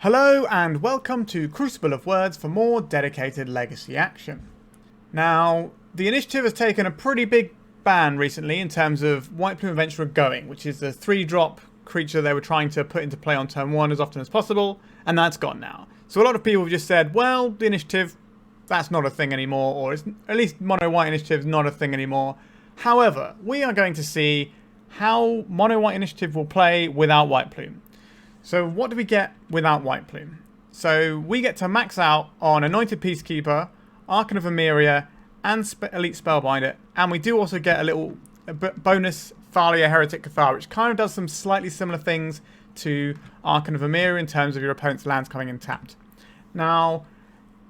Hello and welcome to Crucible of Words for more dedicated legacy action. Now, the initiative has taken a pretty big ban recently in terms of White Plume Adventurer going, which is the 3-drop creature they were trying to put into play on turn 1 as often as possible, and that's gone now. So a lot of people have just said, well, the initiative, that's not a thing anymore, or it's, at least Mono-White initiative is not a thing anymore. However, we are going to see how Mono-White initiative will play without White Plume. So what do we get without White Plume? So we get to max out on Anointed Peacekeeper, Archon of Emeria, and Elite Spellbinder, and we do also get a little bonus Thalia, Heretic, Cathar, which kind of does some slightly similar things to Archon of Emeria in terms of your opponent's lands coming in tapped. Now,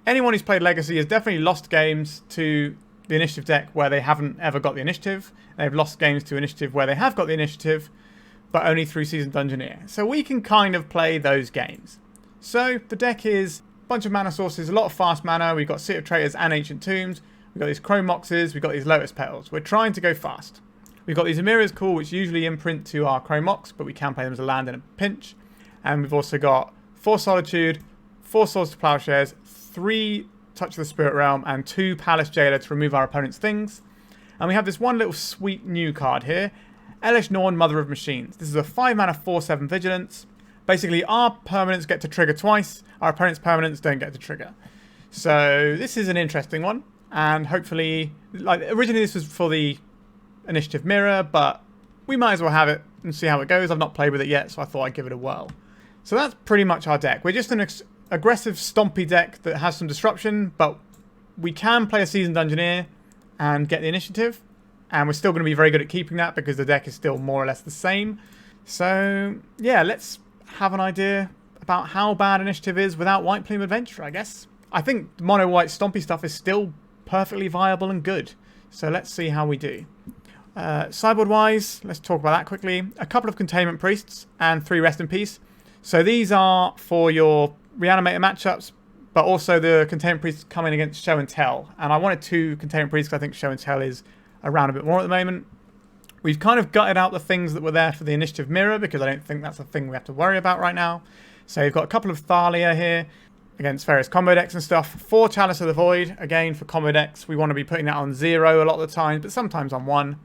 anyone who's played Legacy has definitely lost games to the initiative deck where they haven't ever got the initiative. They've lost games to initiative where they have got the initiative, but only through Seasoned Dungeoneer. So we can kind of play those games. So the deck is a bunch of mana sources, a lot of fast mana. We've got City of Traitors and Ancient Tombs. We've got these Chrome Moxes. We've got these Lotus Petals. We're trying to go fast. We've got these Emeria's Call, which usually imprint to our Chrome Mox, but we can play them as a land in a pinch. And we've also got 4 Solitude, 4 Swords to Plowshares, 3 Touch of the Spirit Realm, and 2 Palace Jailer to remove our opponent's things. And we have this one little sweet new card here, Elesh, Norn, Mother of Machines. This is a 5 mana 4/7 Vigilance. Basically, our permanents get to trigger twice. Our opponent's permanents don't get to trigger. So this is an interesting one. And hopefully, like originally this was for the initiative mirror, but we might as well have it and see how it goes. I've not played with it yet, so I thought I'd give it a whirl. So that's pretty much our deck. We're just an aggressive, stompy deck that has some disruption, but we can play a Seasoned Dungeoneer and get the initiative. And we're still going to be very good at keeping that because the deck is still more or less the same. So, yeah, let's have an idea about how bad initiative is without White Plume Adventurer, I guess. I think mono-white stompy stuff is still perfectly viable and good. So let's see how we do. Sideboard-wise, let's talk about that quickly. A couple of Containment Priests and 3 Rest in Peace. So these are for your Reanimator matchups, but also the Containment Priests come in against Show and Tell. And I wanted 2 Containment Priests because I think Show and Tell is around a bit more at the moment. We've kind of gutted out the things that were there for the initiative mirror because I don't think that's a thing we have to worry about right now. So you've got a couple of Thalia here against various combo decks and stuff. 4 Chalice of the Void, again for combo decks. We want to be putting that on 0 a lot of the time, but sometimes on 1.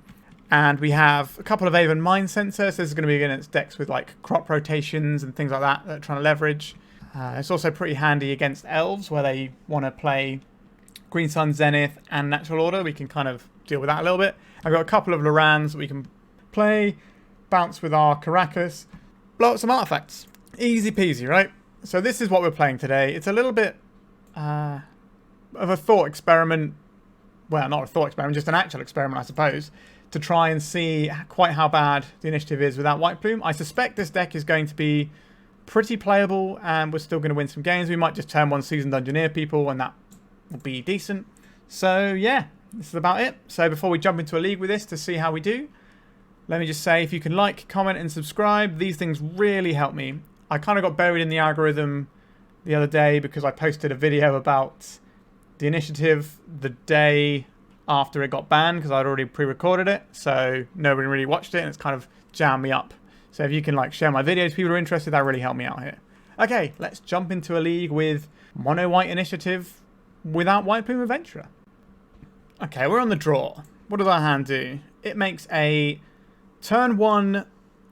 And we have a couple of Aven Mindcensor. So this is going to be against decks with like crop rotations and things like that that are trying to leverage. It's also pretty handy against elves where they want to play Green Sun, Zenith, and Natural Order. We can kind of deal with that a little bit. I've got a couple of Lorans that we can play, bounce with our Karakas, blow up some artifacts. Easy peasy, right? So this is what we're playing today. It's a little bit of a thought experiment. Well, not a thought experiment, just an actual experiment, I suppose, to try and see quite how bad the initiative is without White Plume. I suspect this deck is going to be pretty playable, and we're still going to win some games. We might just turn 1 Seasoned Dungeoneer people, and that will be decent. So, yeah. This is about it. So before we jump into a league with this to see how we do, let me just say if you can like, comment and subscribe, these things really help me. I kind of got buried in the algorithm the other day because I posted a video about the initiative the day after it got banned because I'd already pre-recorded it, so nobody really watched it and it's kind of jammed me up. So if you can like share my videos if people are interested, that really helped me out here. Okay, let's jump into a league with Mono-White initiative without White Plume Adventurer. Okay, we're on the draw. What does our hand do? It makes a turn 1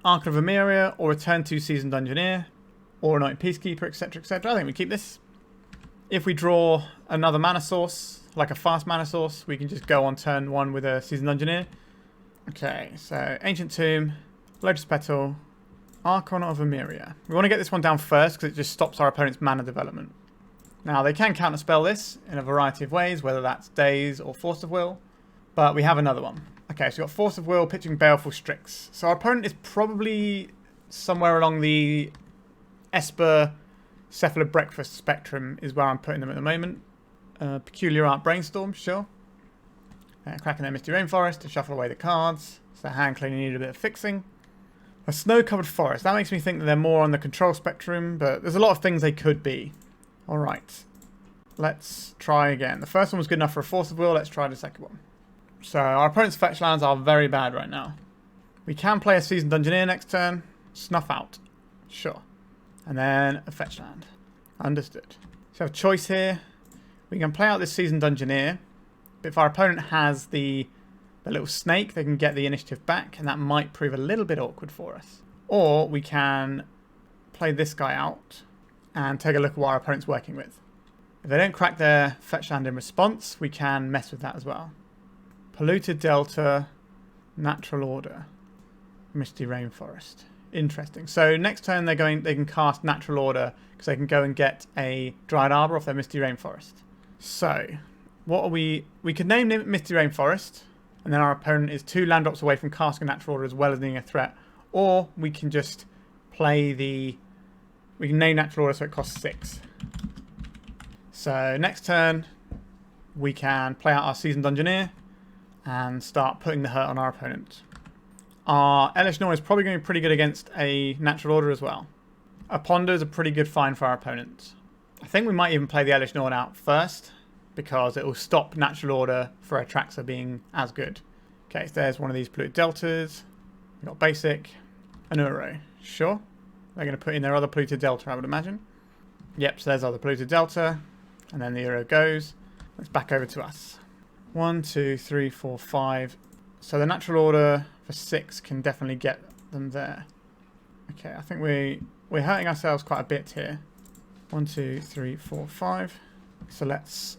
Archon of Emeria or a turn 2 Seasoned Dungeoneer or Anointed Peacekeeper, etc, etc. I think we keep this. If we draw another mana source, like a fast mana source, we can just go on turn 1 with a Seasoned Dungeoneer. Okay, so Ancient Tomb, Lotus Petal, Archon of Emeria. We want to get this one down first because it just stops our opponent's mana development. Now, they can counterspell this in a variety of ways, whether that's Daze or Force of Will, but we have another one. Okay, so we've got Force of Will, pitching Baleful Strix. So our opponent is probably somewhere along the Esper Cephalid Breakfast spectrum is where I'm putting them at the moment. Peculiar Art Brainstorm, sure. Cracking their Misty Rainforest to shuffle away the cards. So hand cleaning needed a bit of fixing. A Snow-Covered Forest. That makes me think that they're more on the control spectrum, but there's a lot of things they could be. Alright, let's try again. The first one was good enough for a Force of Will, let's try the second one. So our opponent's fetch lands are very bad right now. We can play a Seasoned Dungeoneer next turn. Snuff out. Sure. And then a fetch land. Understood. So we have a choice here. We can play out this Seasoned Dungeoneer. But if our opponent has the little snake, they can get the initiative back, and that might prove a little bit awkward for us. Or we can play this guy out and take a look at what our opponent's working with. If they don't crack their fetch land in response, we can mess with that as well. Polluted Delta, Natural Order, Misty Rainforest. Interesting. So next turn they can cast Natural Order because they can go and get a Dryad Arbor off their Misty Rainforest. So what are we could name it Misty Rainforest, and then our opponent is 2 land drops away from casting a Natural Order as well as being a threat. Or we can just play we can name Natural Order so it costs 6. So next turn we can play out our Seasoned Dungeoneer and start putting the hurt on our opponent. Our Elesh Norn is probably going to be pretty good against a Natural Order as well. A Ponder is a pretty good find for our opponent. I think we might even play the Elesh Norn out first, because it will stop Natural Order for Atraxa being as good. Okay, so there's one of these Polluted Deltas. We've got Basic. An Uro. Sure. They're going to put in their other Polluted Delta, I would imagine. Yep, so there's other Polluted Delta. And then the Uro goes. It's back over to us. 1, 2, 3, 4, 5. So the Natural Order for 6 can definitely get them there. Okay, I think we're hurting ourselves quite a bit here. 1, 2, 3, 4, 5. So let's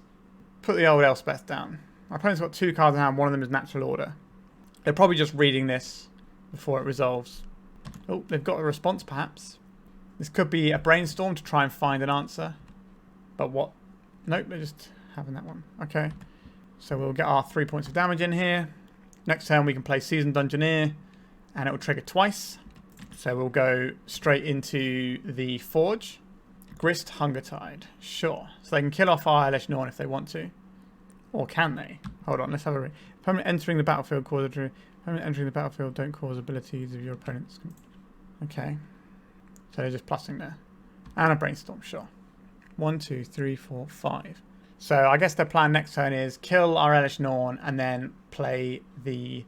put the old Elspeth down. Our opponent's got 2 cards in hand. One of them is Natural Order. They're probably just reading this before it resolves. Oh, they've got a response perhaps. This could be a brainstorm to try and find an answer. But what? Nope, they're just having that one. Okay. So we'll get our 3 points of damage in here. Next turn we can play Seasoned Dungeoneer and it will trigger twice. So we'll go straight into the Forge. Grist Hungertide. Sure. So they can kill off our Elesh Norn if they want to. Or can they? Hold on, let's have a read. Permanent entering the battlefield cause a permanent entering the battlefield don't cause abilities of your opponents. Okay. So they're just plussing there. And a Brainstorm, sure. 1, 2, 3, 4, 5. So I guess their plan next turn is kill our Elesh Norn and then play the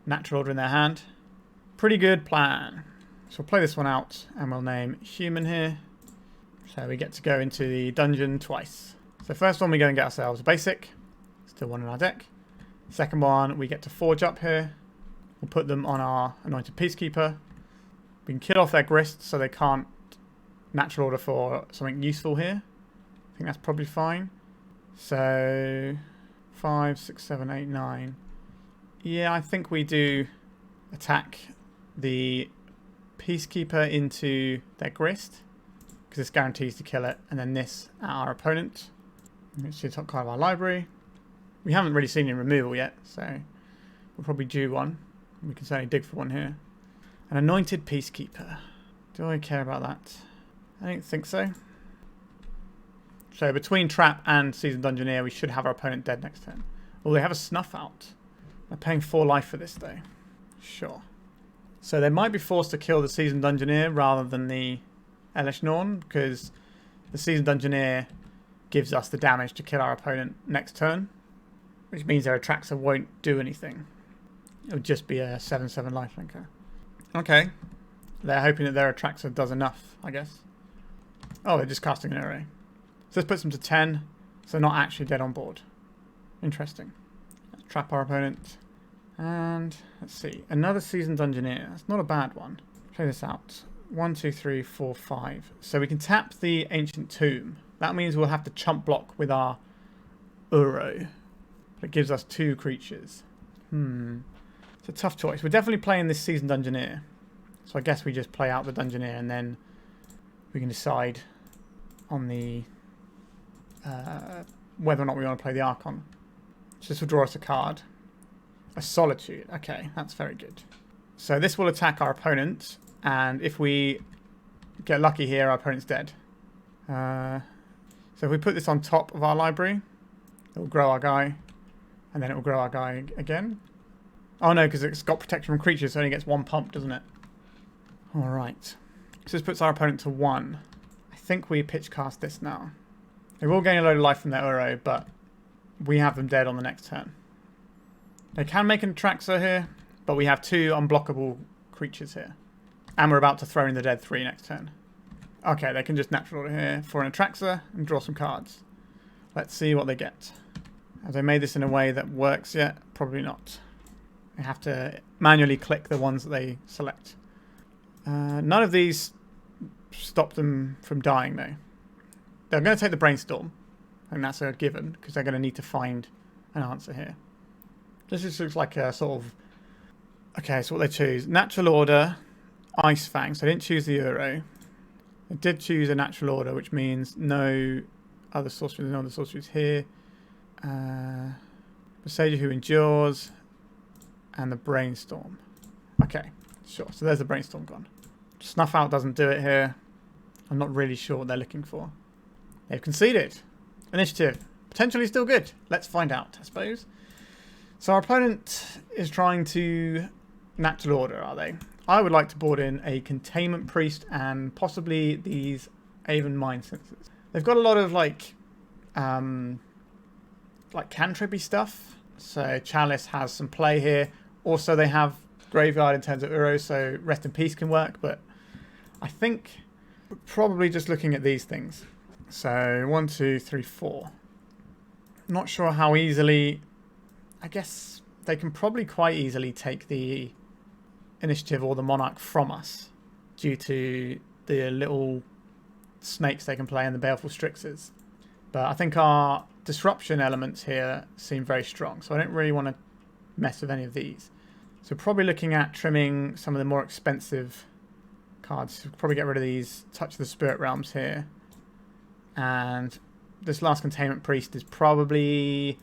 Natural Order in their hand. Pretty good plan. So we'll play this one out and we'll name Human here. So we get to go into the dungeon twice. So first one we go and get ourselves a Basic. Still one in our deck. Second one we get to Forge up here. We'll put them on our Anointed Peacekeeper. We can kill off their Grist so they can't Natural Order for something useful here. I think that's probably fine. So 5, 6, 7, 8, 9. Yeah, I think we do attack the Peacekeeper into their Grist, because this guarantees to kill it, and then this at our opponent. It's the top card of our library. We haven't really seen any removal yet, so we'll probably do one. We can certainly dig for one here. An Anointed Peacekeeper. Do I care about that? I don't think so. So between Trap and Seasoned Dungeoneer, we should have our opponent dead next turn. Oh, they have a Snuff out. They're paying 4 life for this, though. Sure. So they might be forced to kill the Seasoned Dungeoneer rather than the Elesh Norn, because the Seasoned Dungeoneer gives us the damage to kill our opponent next turn, which means their Atraxa won't do anything. It would just be a 7/7 lifelinker. Okay. They're hoping that their Atraxa does enough, I guess. Oh, they're just casting an array. So this puts them to 10, so they're not actually dead on board. Interesting. Let's trap our opponent. And let's see. Another Seasoned Dungeoneer. That's not a bad one. Play this out. 1, 2, 3, 4, 5. So we can tap the Ancient Tomb. That means we'll have to chump block with our Uro. But it gives us 2 creatures. It's a tough choice. We're definitely playing this Seasoned Dungeoneer. So I guess we just play out the Dungeoneer and then we can decide on the whether or not we want to play the Archon. So this will draw us a card. A Solitude. Okay, that's very good. So this will attack our opponent, and if we get lucky here, our opponent's dead. So if we put this on top of our library, it will grow our guy, and then it will grow our guy again. Oh no, because it's got protection from creatures, so it only gets 1 pump, doesn't it? Alright. So this puts our opponent to 1. I think we pitch cast this now. They will gain a load of life from their Uro, but we have them dead on the next turn. They can make an Atraxa here, but we have 2 unblockable creatures here. And we're about to throw in the dead 3 next turn. Okay, they can just natural order here for an Atraxa and draw some cards. Let's see what they get. Have they made this in a way that works yet? Probably not. They have to manually click the ones that they select. None of these stop them from dying, though. They're going to take the Brainstorm. And that's a given, because they're going to need to find an answer here. This just looks like a sort of... Okay, so what they choose. Natural Order, Ice Fang. So they didn't choose the Uro. They did choose a Natural Order, which means no other sorceries. No other sorceries here. Besage who endures. And the Brainstorm. Okay, sure. So there's the Brainstorm gone. Snuff Out doesn't do it here. I'm not really sure what they're looking for. They've conceded. Initiative. Potentially still good. Let's find out, I suppose. So our opponent is trying to natural order, are they? I would like to board in a Containment Priest and possibly these Aven Mindcensors. They've got a lot of like cantrippy stuff. So Chalice has some play here. Also, they have Graveyard in terms of Uro, so Rest in Peace can work. But I think we're probably just looking at these things. So 1, 2, 3, 4. Not sure how easily. I guess they can probably quite easily take the initiative or the Monarch from us due to the little snakes they can play and the Baleful Strixes. But I think our disruption elements here seem very strong, so I don't really want to mess with any of these. So probably looking at trimming some of the more expensive cards. So probably get rid of these Touch of the Spirit Realms here. And this last Containment Priest is probably...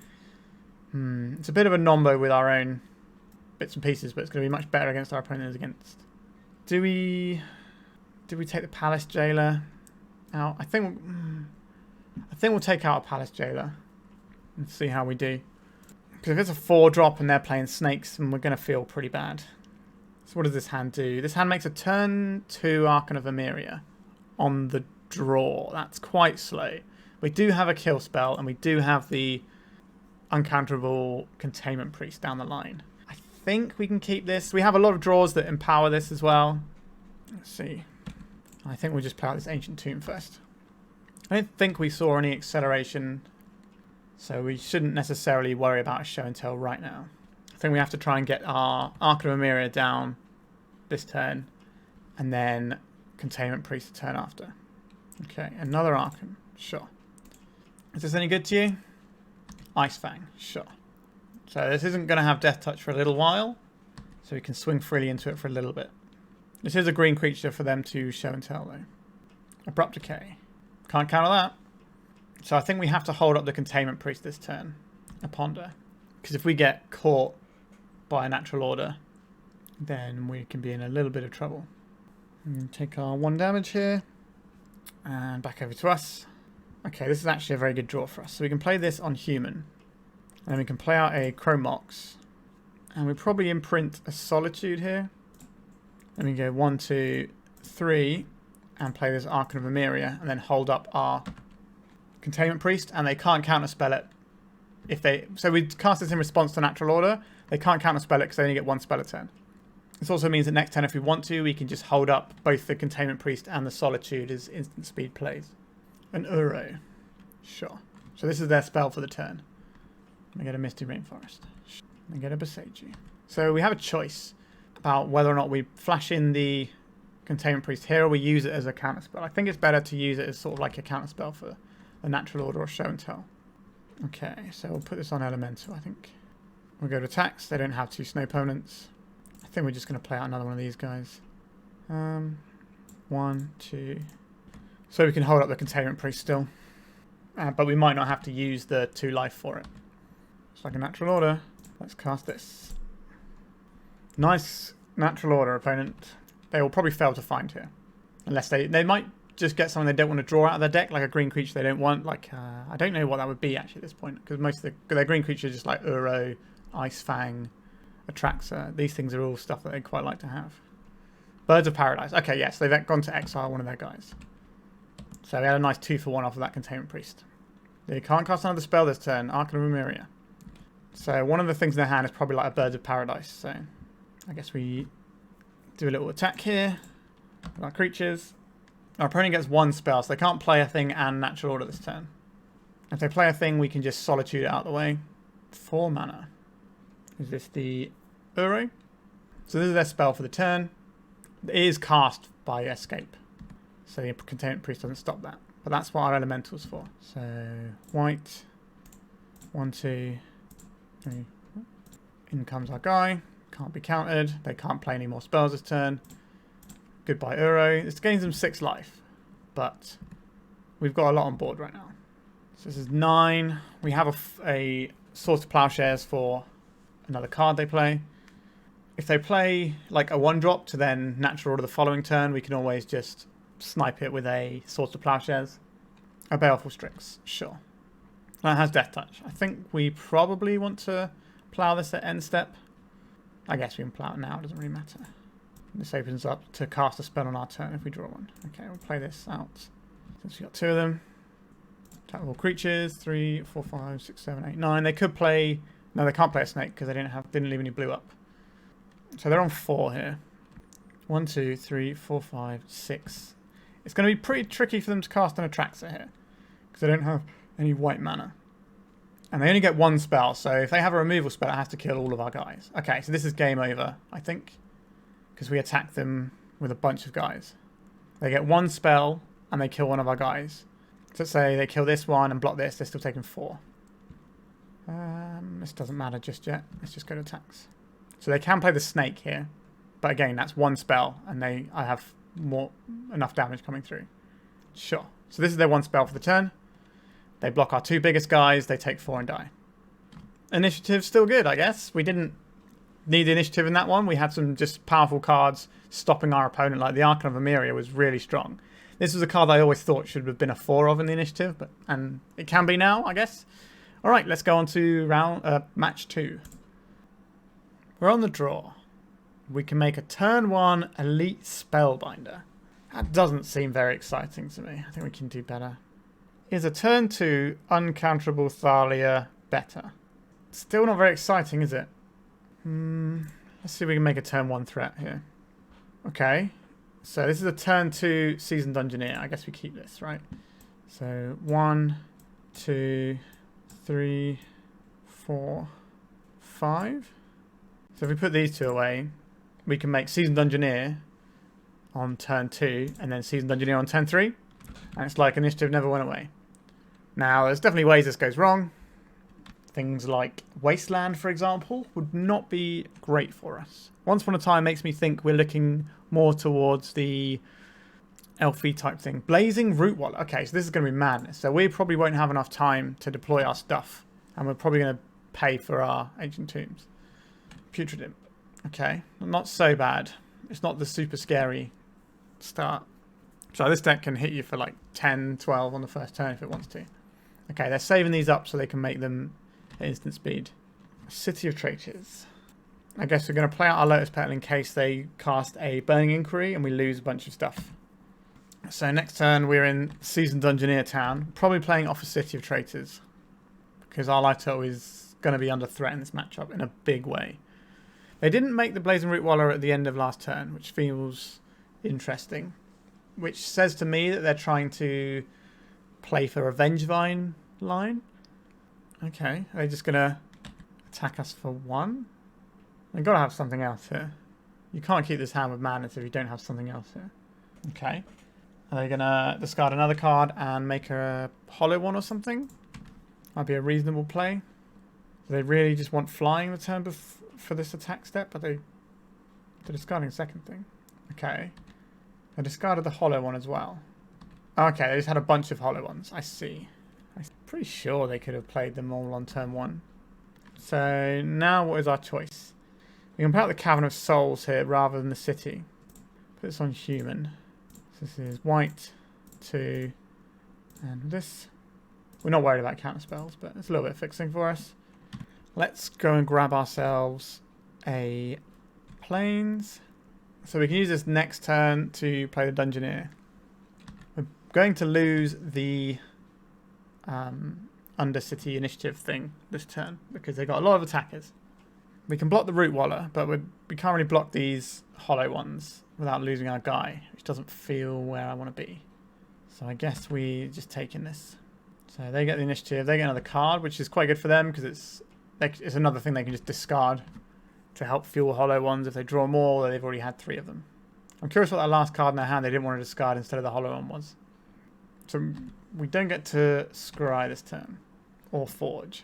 it's a bit of a nombo with our own bits and pieces, but it's going to be much better against our opponents against. Do we take the Palace Jailer out? I think we'll take out a Palace Jailer and see how we do. Because if it's a 4-drop and they're playing snakes, then we're going to feel pretty bad. So what does this hand do? This hand makes a turn 2 Archon of Emeria on the draw. That's quite slow. We do have a kill spell, and we do have the uncounterable Containment Priest down the line. I think we can keep this. We have a lot of draws that empower this as well. Let's see. I think we'll just play out this Ancient Tomb first. I don't think we saw any acceleration, so we shouldn't necessarily worry about a show and tell right now. I think we have to try and get our Archon of Emeria down this turn, and then Containment Priest the turn after. Okay, another Archon. Sure. Is this any good to you? Ice Fang. Sure. So this isn't going to have Death Touch for a little while, so we can swing freely into it for a little bit. This is a green creature for them to show and tell, though. Abrupt Decay. Can't counter that. So I think we have to hold up the Containment Priest this turn. A Ponder. Because if we get caught by a natural order, then we can be in a little bit of trouble. Take our 1 damage here. And back over to us. Okay, this is actually a very good draw for us. So we can play this on human. And then we can play out a Chrome Mox. And we probably imprint a Solitude here. Then we go 1, 2, 3. And play this Archon of Emeria. And then hold up our Containment Priest. And they can't counterspell it. If they, so we cast this in response to natural order. They can't counterspell it because they only get 1 spell a turn. This also means that next turn, if we want to, we can just hold up both the Containment Priest and the Solitude as instant speed plays. An Uro. Sure. So this is their spell for the turn. They get a Misty Rainforest. They get a Besage. So we have a choice about whether or not we flash in the Containment Priest here or we use it as a counterspell. I think it's better to use it as sort of like a counterspell for a natural order or show and tell. Okay, so we'll put this on Elemental, I think. We'll go to attacks. They don't have 2 snow opponents. I think we're just going to play out another one of these guys. 1, 2. So we can hold up the Containment Priest still. But we might not have to use the 2 life for it. It's like a natural order. Let's cast this. Nice natural order, opponent. They will probably fail to find here. Unless they might just get something they don't want to draw out of their deck, like a green creature they don't want. Like, I don't know what that would be actually at this point. Because most of their green creatures are just like Uro, Ice Fang, Atraxa. These things are all stuff that they quite like to have. Birds of Paradise. Okay, yes, they've gone to exile one of their guys. So they had a nice 2-for-1 off of that Containment Priest. They can't cast another spell this turn. Archon of Emeria. So one of the things in their hand is probably like a Birds of Paradise. So I guess we do a little attack here with our creatures. Our opponent gets one spell, so they can't play a thing and natural order this turn. If they play a thing, we can just Solitude it out of the way. 4 mana. Is this the Uro? So this is their spell for the turn. It is cast by Escape. So the Containment Priest doesn't stop that. But that's what our Elemental's for. So, white. 1, 2, 3. In comes our guy. Can't be countered. They can't play any more spells this turn. Goodbye, Uro. This gains them 6 life. But we've got a lot on board right now. So this is 9. We have a Source of Plowshares for another card they play. If they play like a 1-drop to then natural order the following turn, we can always just snipe it with a Source of Plowshares. A Baleful Strix, sure. That has Death Touch. I think we probably want to plow this at end step. I guess we can plow it now, it doesn't really matter. This opens up to cast a spell on our turn if we draw one. Okay, we'll play this out. Since we've got 2 of them. Attack all creatures. 3, 4, 5, 6, 7, 8, 9. They could play... No, they can't play a snake because they didn't leave any blue up. So they're on 4 here. 1, 2, 3, 4, 5, 6. It's going to be pretty tricky for them to cast an Atraxa here. Because they don't have any white mana. And they only get 1 spell. So if they have a removal spell, it has to kill all of our guys. Okay, so this is game over, I think. Because we attack them with a bunch of guys. They get 1 spell and they kill one of our guys. So let's say they kill this one and block this, they're still taking 4. This doesn't matter just yet. Let's just go to attacks. So they can play the snake here. But again, that's 1 spell and I have enough damage coming through. Sure. So this is their 1 spell for the turn. They block our 2 biggest guys, they take 4 and die. Initiative's still good, I guess. We didn't need initiative in that one. We had some just powerful cards stopping our opponent, like the Archon of Emeria was really strong. This was a card that I always thought should have been a 4 of in the initiative, and it can be now, I guess. All right, let's go on to match 2. We're on the draw. We can make a turn 1 Elite Spellbinder. That doesn't seem very exciting to me. I think we can do better. Is a turn 2 Uncounterable Thalia better? Still not very exciting, is it? Let's see if we can make a turn 1 threat here. Okay. So this is a turn 2 Seasoned Dungeoneer. I guess we keep this, right? So 1, 2, 3, 4, 5. So if we put these 2 away, we can make Seasoned Dungeoneer on turn 2 and then Seasoned Dungeoneer on turn 3. And it's like initiative never went away. Now, there's definitely ways this goes wrong. Things like Wasteland, for example, would not be great for us. Once Upon a Time makes me think we're looking more towards the Elfie type thing. Blazing Rootwaller. Okay, so this is going to be madness. So we probably won't have enough time to deploy our stuff. And we're probably going to pay for our Ancient Tombs. Putrid Imp. Okay, not so bad. It's not the super scary start. So this deck can hit you for like 10, 12 on the first turn if it wants to. Okay, they're saving these up so they can make them at instant speed. City of Traitors. I guess we're going to play out our Lotus Petal in case they cast a Burning Inquiry and we lose a bunch of stuff. So next turn we're in Seasoned Dungeoneer Town. Probably playing off a City of Traitors. Because our life total is going to be under threat in this matchup in a big way. They didn't make the Blazing Rootwaller at the end of last turn, which feels interesting. Which says to me that they're trying to play for a Vengevine line. Okay, are they just going to attack us for 1? They've got to have something else here. You can't keep this hand with madness if you don't have something else here. Okay. Are they going to discard another card and make a hollow one or something? Might be a reasonable play. Do they really just want flying the turn for this attack step? But they're discarding a second thing. Okay. I discarded the hollow one as well. Okay, they just had a bunch of hollow ones. I see. I'm pretty sure they could have played them all on turn 1. So now what is our choice? We can put out the Cavern of Souls here rather than the city. Put this on human. So this is white, 2, and this. We're not worried about counter spells, but it's a little bit of fixing for us. Let's go and grab ourselves a Plains. So we can use this next turn to play the Dungeoneer. We're going to lose the Undercity Initiative thing this turn because they've got a lot of attackers. We can block the Rootwaller, but we can't really block these hollow ones without losing our guy, which doesn't feel where I want to be. So I guess we just take in this. So they get the initiative. They get another card, which is quite good for them because it's another thing they can just discard to help fuel hollow ones if they draw more or they've already had 3 of them. I'm curious what that last card in their hand they didn't want to discard instead of the hollow one was. So we don't get to scry this turn. Or forge.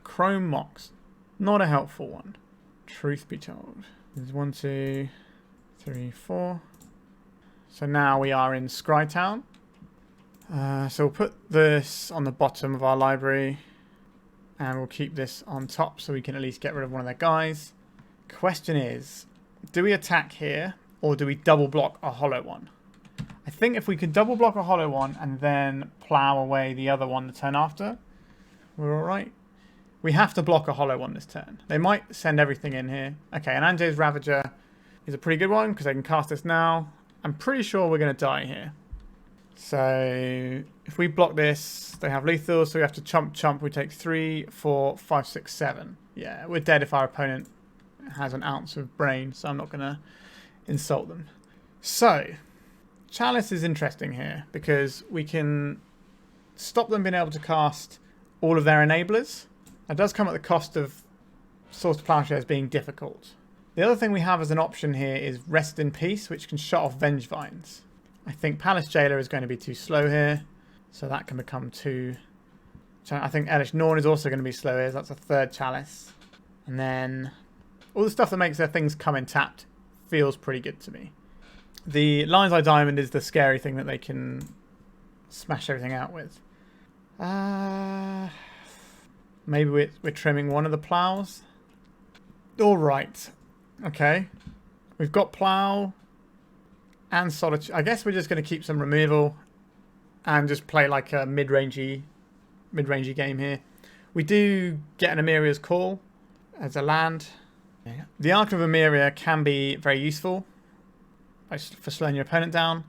Chrome Mox. Not a helpful one. Truth be told. There's 1, 2, 3, 4. So now we are in Scry Town. So we'll put this on the bottom of our library. And we'll keep this on top so we can at least get rid of one of their guys. Question is, do we attack here or do we double block a hollow one? I think if we could double block a hollow one and then plow away the other one the turn after, we're alright. We have to block a hollow one this turn. They might send everything in here. Okay, and Anjay's Ravager is a pretty good one because they can cast this now. I'm pretty sure we're going to die here. So if we block this, they have lethal, so we have to chump. We take 3, 4, 5, 6, 7. Yeah, we're dead if our opponent has an ounce of brain, so I'm not going to insult them. So Chalice is interesting here because we can stop them being able to cast all of their enablers. That does come at the cost of Source to Plowshares being difficult. The other thing we have as an option here is Rest in Peace, which can shut off Vengevines. I think Palace Jailer is going to be too slow here, so that can become 2. I think Elesh Norn is also going to be slow here, so that's a 3rd Chalice. And then all the stuff that makes their things come in tapped feels pretty good to me. The Lion's Eye Diamond is the scary thing that they can smash everything out with. Maybe we're trimming one of the plows. All right. Okay. We've got plow and solitude. I guess we're just going to keep some removal and just play like a mid-rangey game here. We do get an Emeria's Call as a land. Yeah. The Archon of Emeria can be very useful for slowing your opponent down,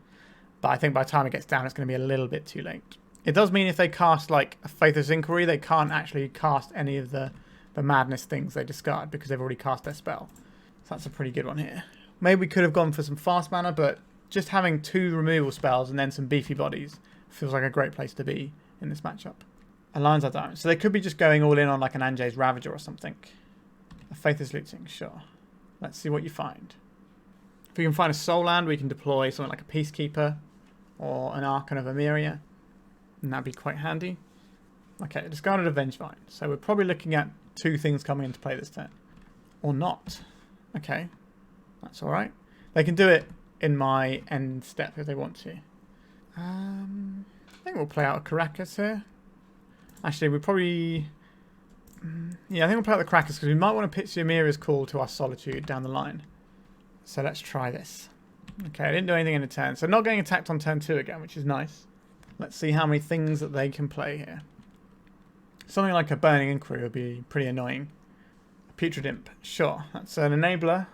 but I think by the time it gets down, it's going to be a little bit too late. It does mean if they cast like a Faithless Inquiry, they can't actually cast any of the madness things they discard because they've already cast their spell. So that's a pretty good one here. Maybe we could have gone for some fast mana, but just having 2 removal spells and then some beefy bodies feels like a great place to be in this matchup. A Lion's Eye Diamond. So they could be just going all in on like an Anjay's Ravager or something. A Faithless Looting, sure. Let's see what you find. If we can find a soul land, we can deploy something like a Peacekeeper or an Archon of Emeria, and that'd be quite handy. Okay, discarded a Vengevine. So we're probably looking at 2 things coming into play this turn. Or not. Okay, that's alright. They can do it in my end step if they want to. I think we'll play out a Karakas here. Actually, we probably... yeah, I think we'll play out the Karakas because we might want to pitch the Emeria's Call to our Solitude down the line. So let's try this. Okay, I didn't do anything in the turn. So not getting attacked on turn 2 again, which is nice. Let's see how many things that they can play here. Something like a Burning Inquiry would be pretty annoying. A Putrid Imp, sure. That's an enabler.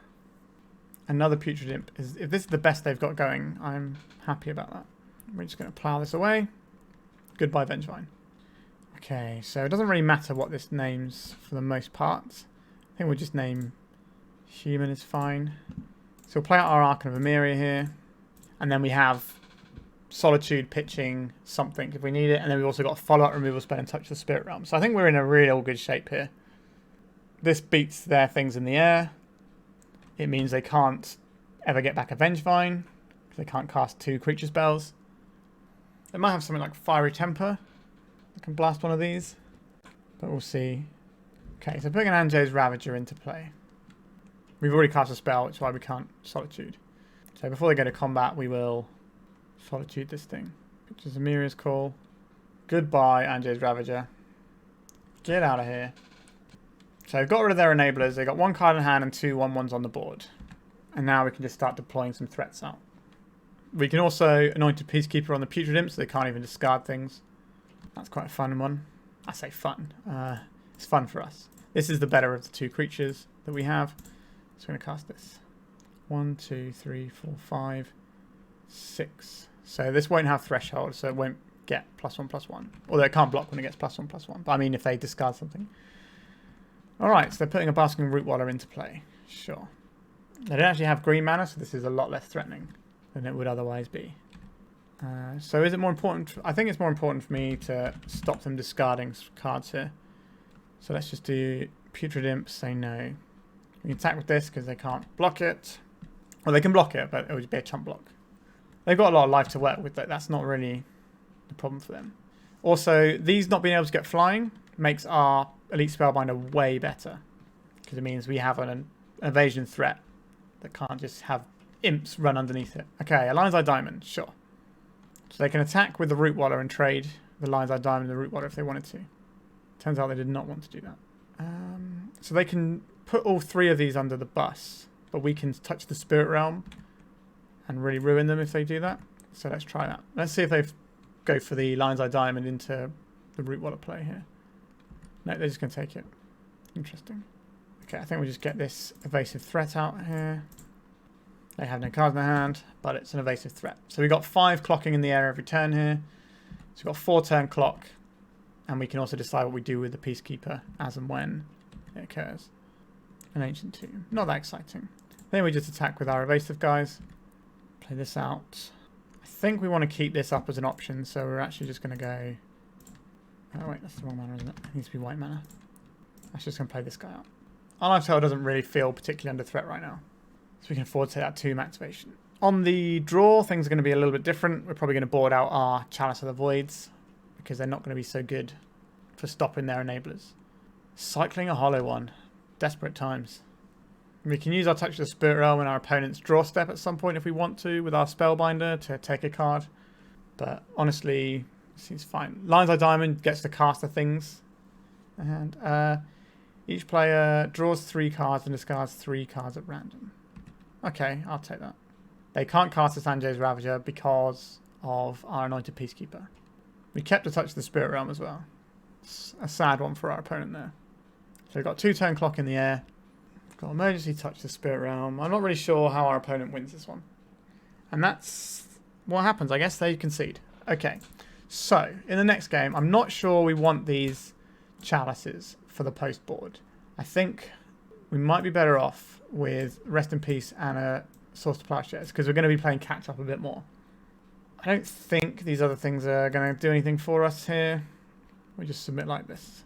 Another Putrid Imp. If this is the best they've got going, I'm happy about that. We're just going to plow this away. Goodbye, Vengevine. Okay, so it doesn't really matter what this names for the most part. I think we'll just name Human is fine. So we'll play out our Archon of Emeria here. And then we have Solitude pitching something if we need it. And then we've also got a follow-up removal spell and Touch the Spirit Realm. So I think we're in a real good shape here. This beats their things in the air. It means they can't ever get back a Vengevine, because they can't cast 2 creature spells. They might have something like Fiery Temper. I can blast one of these. But we'll see. Okay, so putting an Anjay's Ravager into play. We've already cast a spell, which is why we can't Solitude. So before they go to combat, we will Solitude this thing. Which is Emeria's Call. Goodbye, Anjay's Ravager. Get out of here. So they've got rid of their enablers. They've got 1 card in hand and 2 1/1s on the board. And now we can just start deploying some threats out. We can also Anointed Peacekeeper on the Putrid Imp, so they can't even discard things. That's quite a fun one. I say fun. It's fun for us. This is the better of the 2 creatures that we have. So we're going to cast this. 1, 2, 3, 4, 5, 6. So this won't have Threshold, so it won't get +1/+1. Although it can't block when it gets +1/+1. But I mean if they discard something. Alright, so they're putting a Basking Rootwaller into play. Sure. They don't actually have green mana, so this is a lot less threatening than it would otherwise be. So is it more important? I think it's more important for me to stop them discarding cards here. So let's just do Putrid Imp, say no. We can attack with this because they can't block it. Well, they can block it, but it would be a chump block. They've got a lot of life to work with, though. That's not really the problem for them. Also, these not being able to get flying makes our Elite Spellbinder way better. Because it means we have an evasion threat that can't just have imps run underneath it. Okay, a Lion's Eye Diamond, sure. So they can attack with the Root Waller and trade the Lion's Eye Diamond and the Root Waller if they wanted to. Turns out they did not want to do that. So they can put all three of these under the bus, but we can touch the Spirit Realm and really ruin them if they do that. So let's try that. Let's see if they go for the Lion's Eye Diamond into the Root Waller play here. No, they're just going to take it. Interesting. Okay, I think we'll just get this evasive threat out here. They have no cards in their hand, but it's an evasive threat. So we've got 5 clocking in the air every turn here. So we've got 4 turn clock. And we can also decide what we do with the Peacekeeper as and when it occurs. An Ancient Tomb. Not that exciting. Then we just attack with our evasive guys. Play this out. I think we want to keep this up as an option, so we're actually just going to go... Oh wait, that's the wrong mana, isn't it? It needs to be white mana. I'm just going to play this guy out. Our Lifestyle doesn't really feel particularly under threat right now. So we can afford to take that tomb activation. On the draw, things are going to be a little bit different. We're probably going to board out our Chalice of the Voids, because they're not going to be so good for stopping their enablers. Cycling a hollow one. Desperate times. We can use our Touch of the Spirit Realm in our opponent's draw step at some point if we want to, with our Spellbinder to take a card. But honestly, it seems fine. Lion's Eye Diamond gets to cast the things. And each player draws 3 cards and discards 3 cards at random. Okay, I'll take that. They can't cast the Sanjay's Ravager because of our Anointed Peacekeeper. We kept a Touch of the Spirit Realm as well. It's a sad one for our opponent there. So we've got 2 turn clock in the air. We've got Emergency Touch the Spirit Realm. I'm not really sure how our opponent wins this one. And that's what happens. I guess they concede. Okay. So, in the next game, I'm not sure we want these Chalices for the post board. I think we might be better off with Rest in Peace and a Source to Plowshares, because we're going to be playing catch up a bit more. I don't think these other things are going to do anything for us here. We just submit like this.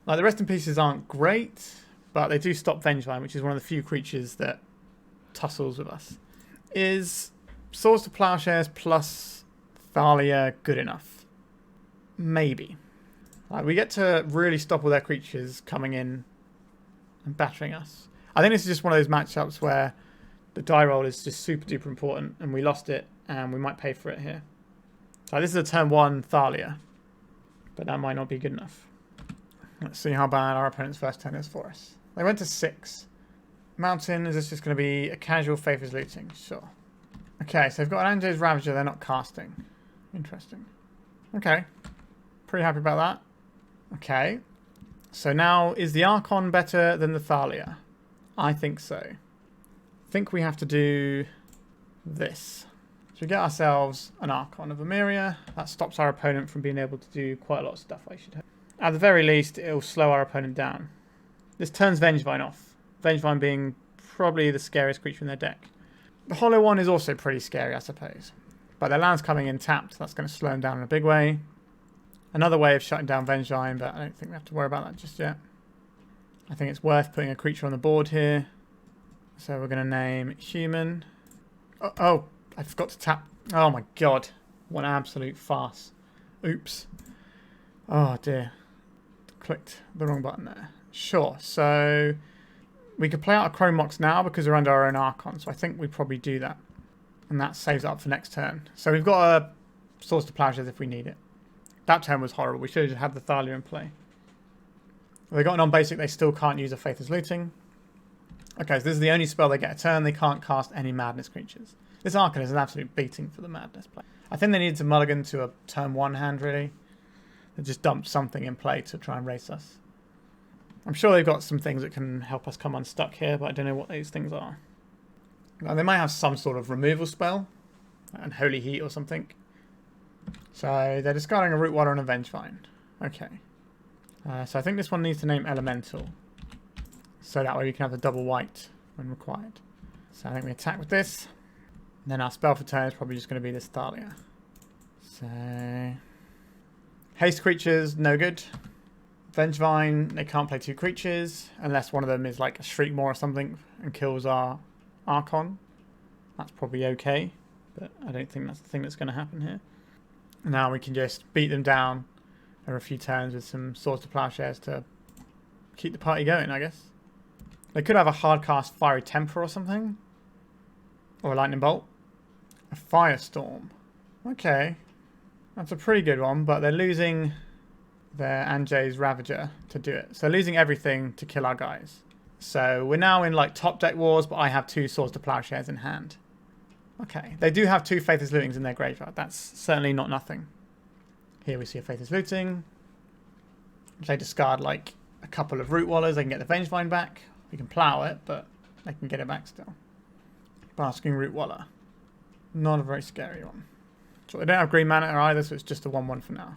Like, the Rest in Pieces aren't great, but they do stop Vengevine, which is one of the few creatures that tussles with us. Is Swords to Plowshares plus Thalia good enough? Maybe. Like, we get to really stop all their creatures coming in and battering us. I think this is just one of those matchups where the die roll is just super duper important, and we lost it, and we might pay for it here. So this is a turn 1 Thalia, but that might not be good enough. Let's see how bad our opponent's first turn is for us. They went to 6. Mountain, is this just going to be a casual Faithless Looting? Sure. Okay, so they've got an Anjay's Ravager, they're not casting. Interesting. Okay. Pretty happy about that. Okay. So now, is the Archon better than the Thalia? I think so. I think we have to do this. So we get ourselves an Archon of Emeria. That stops our opponent from being able to do quite a lot of stuff, I should hope. At the very least, it'll slow our opponent down. This turns Vengevine off. Vengevine being probably the scariest creature in their deck. The Hollow one is also pretty scary, I suppose. But their land's coming in tapped. That's going to slow them down in a big way. Another way of shutting down Vengevine, but I don't think we have to worry about that just yet. I think it's worth putting a creature on the board here. So we're going to name Human. Oh, I forgot to tap. Oh my god. What an absolute farce. Oops. Oh dear. Clicked the wrong button there. Sure, so we could play out a Chrome Mox now because we're under our own Archon, so I think we probably do that. And that saves it up for next turn. So we've got a Swords to Plowshares if we need it. That turn was horrible. We should have just had the Thalia in play. They got an on-basic, they still can't use a Faithless Looting. Okay, so this is the only spell they get a turn. They can't cast any Madness creatures. This Archon is an absolute beating for the Madness play. I think they needed to mulligan to a turn 1 hand, really. They just dumped something in play to try and race us. I'm sure they've got some things that can help us come unstuck here, but I don't know what those things are. Now, they might have some sort of removal spell, and Holy Heat or something. So they're discarding a Root Water and a Vengevine. Okay. So I think this one needs to name Elemental. So that way we can have the double white when required. So I think we attack with this. And then our spell for turn is probably just going to be this Thalia. So haste creatures, no good. Vengevine, they can't play 2 creatures unless one of them is like a Shriekmaw or something and kills our Archon. That's probably okay, but I don't think that's the thing that's going to happen here. Now we can just beat them down over a few turns with some Swords to Plowshares to keep the party going, I guess. They could have a hard cast Fiery Temper or something. Or a Lightning Bolt. A Firestorm. Okay. That's a pretty good one, but they're losing their Anjay's Ravager to do it. So losing everything to kill our guys. So we're now in like top deck wars, but I have 2 Swords to Plowshares in hand. Okay. They do have 2 Faithless Lootings in their graveyard. That's certainly not nothing. Here we see a Faithless Looting. If they discard like a couple of Root Wallers, they can get the Vengevine back. We can plow it, but they can get it back still. Basking Root Waller. Not a very scary one. So they don't have green mana either, so it's just a 1-1 for now.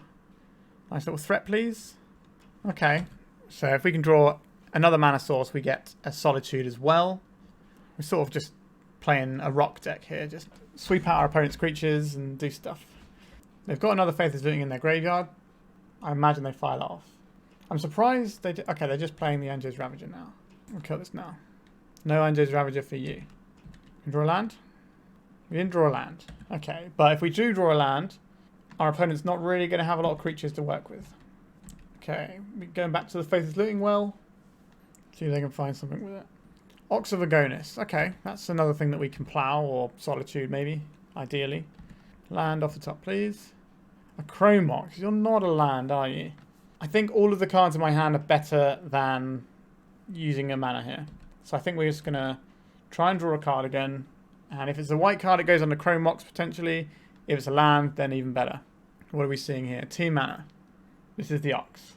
Nice little threat, please. Okay. So if we can draw another mana source, we get a Solitude as well. We're sort of just playing a rock deck here. Just sweep out our opponent's creatures and do stuff. They've got another Faithless Looting in their graveyard. I imagine they fire that off. I'm surprised they... Okay, they're just playing the Anjay's Ravager now. We'll kill this now. No Anjay's Ravager for you. You draw a land? We didn't draw a land. Okay, but if we do draw a land, our opponent's not really going to have a lot of creatures to work with. Okay, we're going back to the Faithless Looting well. See if they can find something with it. Ox of Agonis. Okay, that's another thing that we can plow, or Solitude maybe, ideally. Land off the top, please. A Chrome Mox. You're not a land, are you? I think all of the cards in my hand are better than using a mana here. So I think we're just going to try and draw a card again. And if it's a white card, it goes on the Chrome Mox potentially. If it's a land, then even better. What are we seeing here? 2 mana. This is the Ox.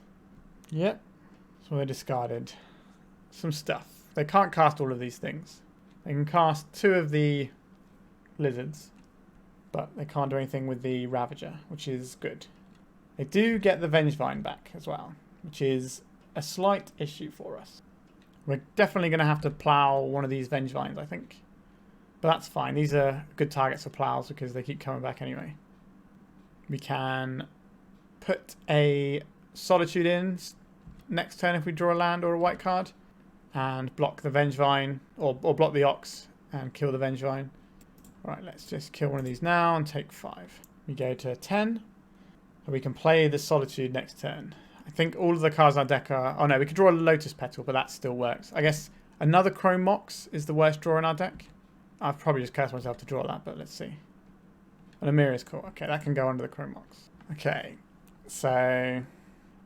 Yep. So they discarded some stuff. They can't cast all of these things. They can cast 2 of the lizards, but they can't do anything with the Ravager, which is good. They do get the Vengevine back as well, which is a slight issue for us. We're definitely going to have to plow one of these Vengevines, I think. But that's fine. These are good targets for plows because they keep coming back anyway. We can put a Solitude in next turn if we draw a land or a white card. And block the Vengevine, or block the Ox and kill the Vengevine. Alright, let's just kill one of these now and take 5. We go to 10. And we can play the Solitude next turn. I think all of the cards in our deck are... Oh no, we could draw a Lotus Petal, but that still works. I guess another Chrome Mox is the worst draw in our deck. I've probably just cursed myself to draw that, but let's see. An Emeria's cool. Okay, that can go under the Chrome Mox. Okay, so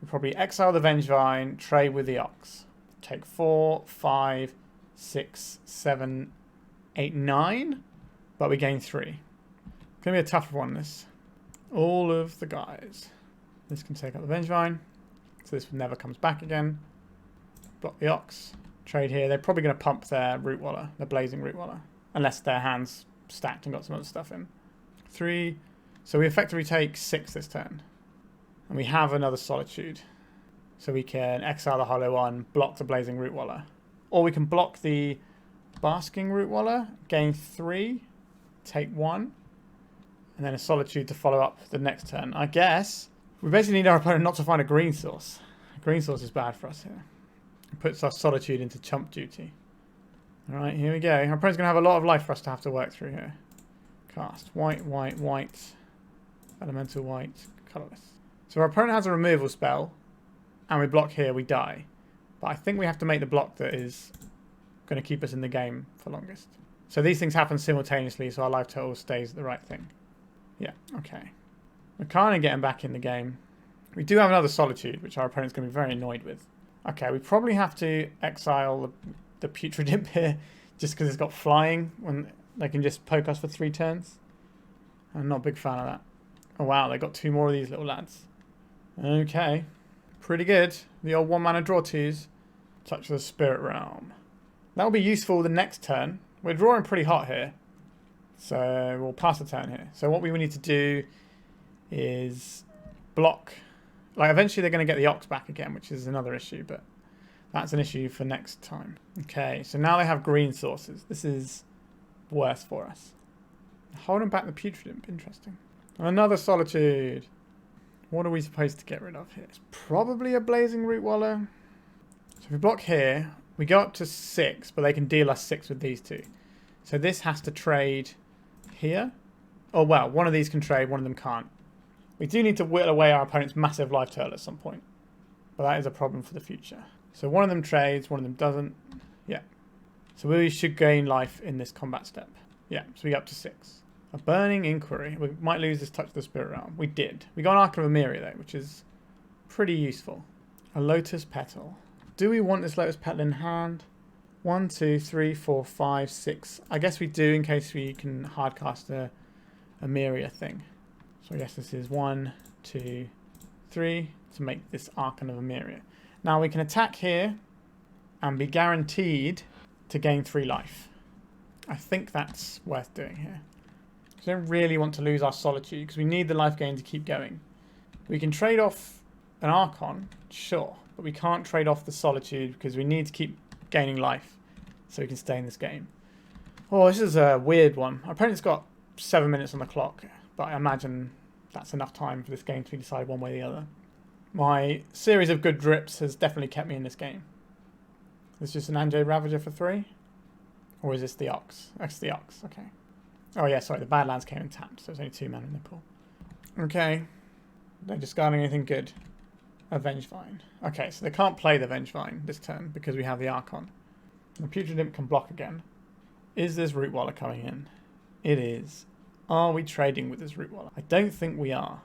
we'll probably exile the Vengevine, trade with the Ox. Take 4, 5, 6, 7, 8, 9. But we gain 3. It's going to be a tough one, this. All of the guys. This can take out the Vengevine. So this never comes back again. Block the Ox. Trade here. They're probably going to pump their Root Waller. Their Blazing Root Waller. Unless their hand's stacked and got some other stuff in. 3. So we effectively take 6 this turn. And we have another Solitude. So we can exile the Hollow One, block the Blazing Root Waller. Or we can block the Basking Root Waller, gain 3, take 1. And then a Solitude to follow up the next turn. I guess we basically need our opponent not to find a green source. A green source is bad for us here. It puts our Solitude into chump duty. Alright, here we go. Our opponent's going to have a lot of life for us to have to work through here. Cast. White, white, white. Elemental white. Colourless. So our opponent has a removal spell. And we block here, we die. But I think we have to make the block that is going to keep us in the game for longest. So these things happen simultaneously, so our life total stays the right thing. Yeah, okay. We're kind of getting back in the game. We do have another Solitude, which our opponent's going to be very annoyed with. Okay, we probably have to exile the Putrid Imp here, just because it's got flying, when they can just poke us for 3 turns. I'm not a big fan of that. Oh wow, they got 2 more of these little lads. Okay. Pretty good. The old 1 mana draw 2s. Touch of the Spirit Realm. That'll be useful the next turn. We're drawing pretty hot here. So we'll pass the turn here. So what we need to do is block. Like eventually they're going to get the Ox back again, which is another issue, but that's an issue for next time. Okay, so now they have green sources. This is worse for us. Holding back the Putrid Imp. Interesting. Another Solitude. What are we supposed to get rid of here? It's probably a Blazing Root Waller. So if we block here, we go up to 6, but they can deal us 6 with these two. So this has to trade here. Oh, well, one of these can trade, one of them can't. We do need to whittle away our opponent's massive life total at some point. But that is a problem for the future. So one of them trades, one of them doesn't. Yeah. So we should gain life in this combat step. Yeah, so we get up to 6. A Burning Inquiry. We might lose this Touch of the Spirit Realm. We did. We got an Archon of Emeria though, which is pretty useful. A Lotus Petal. Do we want this Lotus Petal in hand? 1, 2, 3, 4, 5, 6. I guess we do in case we can hardcast a Emeria thing. So I guess this is 1, 2, 3 to make this Archon of Emeria. Now we can attack here and be guaranteed to gain 3 life. I think that's worth doing here. We don't really want to lose our Solitude because we need the life gain to keep going. We can trade off an Archon, sure, but we can't trade off the Solitude because we need to keep gaining life so we can stay in this game. Oh, this is a weird one. Our opponent's got 7 minutes on the clock, but I imagine that's enough time for this game to be decided one way or the other. My series of good drips has definitely kept me in this game. Is this just an Anjay Ravager for 3? Or is this the Ox? That's the Ox, okay. Oh yeah, sorry, the Badlands came and tapped, so there's only 2 mana in the pool. Okay. They're discarding anything good. A Vengevine. Okay, so they can't play the Vengevine this turn because we have the Archon. The Putrid Imp can block again. Is this Root Waller coming in? It is. Are we trading with this Root Waller? I don't think we are.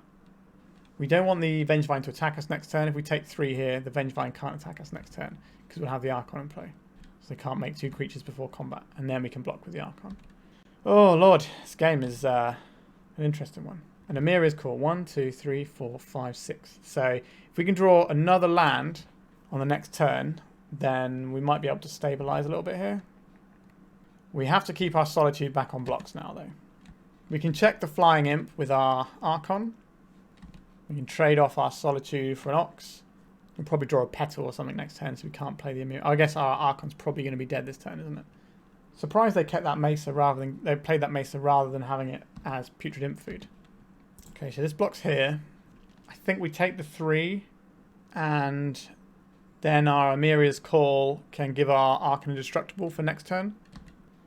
We don't want the Vengevine to attack us next turn. If we take 3 here, the Vengevine can't attack us next turn because we'll have the Archon in play. So they can't make 2 creatures before combat, and then we can block with the Archon. Oh lord, this game is an interesting one. And Emeria is cool. 1, 2, 3, 4, 5, 6. So if we can draw another land on the next turn, then we might be able to stabilize a little bit here. We have to keep our Solitude back on blocks now, though. We can check the Flying Imp with our Archon. We can trade off our Solitude for an Ox. We'll probably draw a Petal or something next turn, so we can't play the Emeria. I guess our Archon's probably going to be dead this turn, isn't it? Surprised they kept that Mesa they played that Mesa rather than having it as Putrid Imp food. Okay, so this block's here. I think we take the 3, and then our Emeria's Call can give our Archon indestructible for next turn.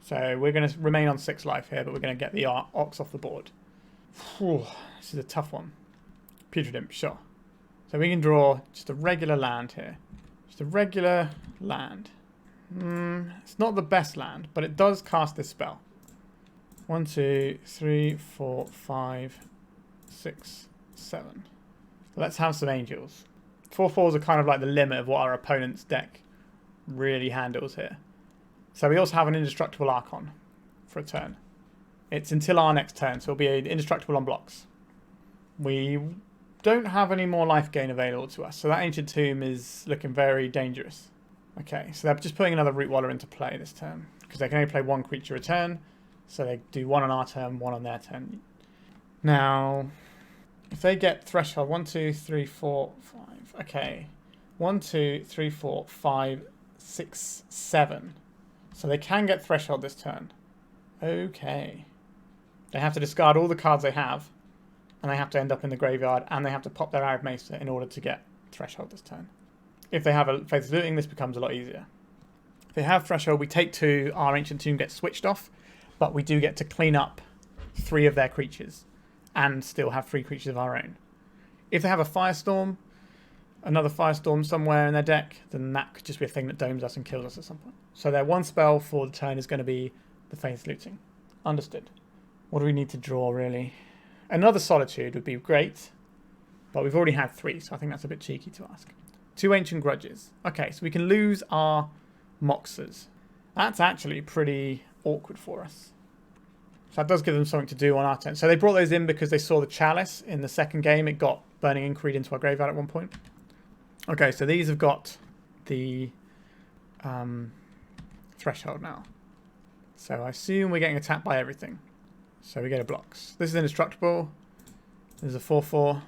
So we're going to remain on 6 life here, but we're going to get the Ox off the board. Whew, this is a tough one. Putrid Imp, sure. So we can draw just a regular land here. Just a regular land. It's not the best land, but it does cast this spell. 1, 2, 3, 4, 5, 6, 7. Let's have some angels. 4/4s are kind of like the limit of what our opponent's deck really handles here. So we also have an indestructible Archon for a turn. It's until our next turn, so it'll be indestructible on blocks. We don't have any more life gain available to us, so that Ancient Tomb is looking very dangerous. Okay, so they're just putting another Root Waller into play this turn, because they can only play 1 creature a turn, so they do 1 on our turn, 1 on their turn. Now, if they get Threshold, 1, 2, 3, 4, 5, okay. 1, 2, 3, 4, 5, 6, 7. So they can get Threshold this turn. Okay. They have to discard all the cards they have, and they have to end up in the graveyard, and they have to pop their Arid Mesa in order to get Threshold this turn. If they have a Faith of Looting, this becomes a lot easier. If they have Threshold, we take 2, our Ancient Tomb gets switched off, but we do get to clean up 3 of their creatures and still have 3 creatures of our own. If they have a Firestorm, another Firestorm somewhere in their deck, then that could just be a thing that domes us and kills us at some point. So their 1 spell for the turn is going to be the Faith of Looting. Understood. What do we need to draw, really? Another Solitude would be great, but we've already had 3, so I think that's a bit cheeky to ask. 2 Ancient Grudges. Okay, so we can lose our Moxers. That's actually pretty awkward for us. So that does give them something to do on our turn. So they brought those in because they saw the Chalice in the second game. It got Burning Inquiry into our graveyard at one point. Okay, so these have got the Threshold now. So I assume we're getting attacked by everything. So we go to blocks. This is indestructible. This is a 4/4.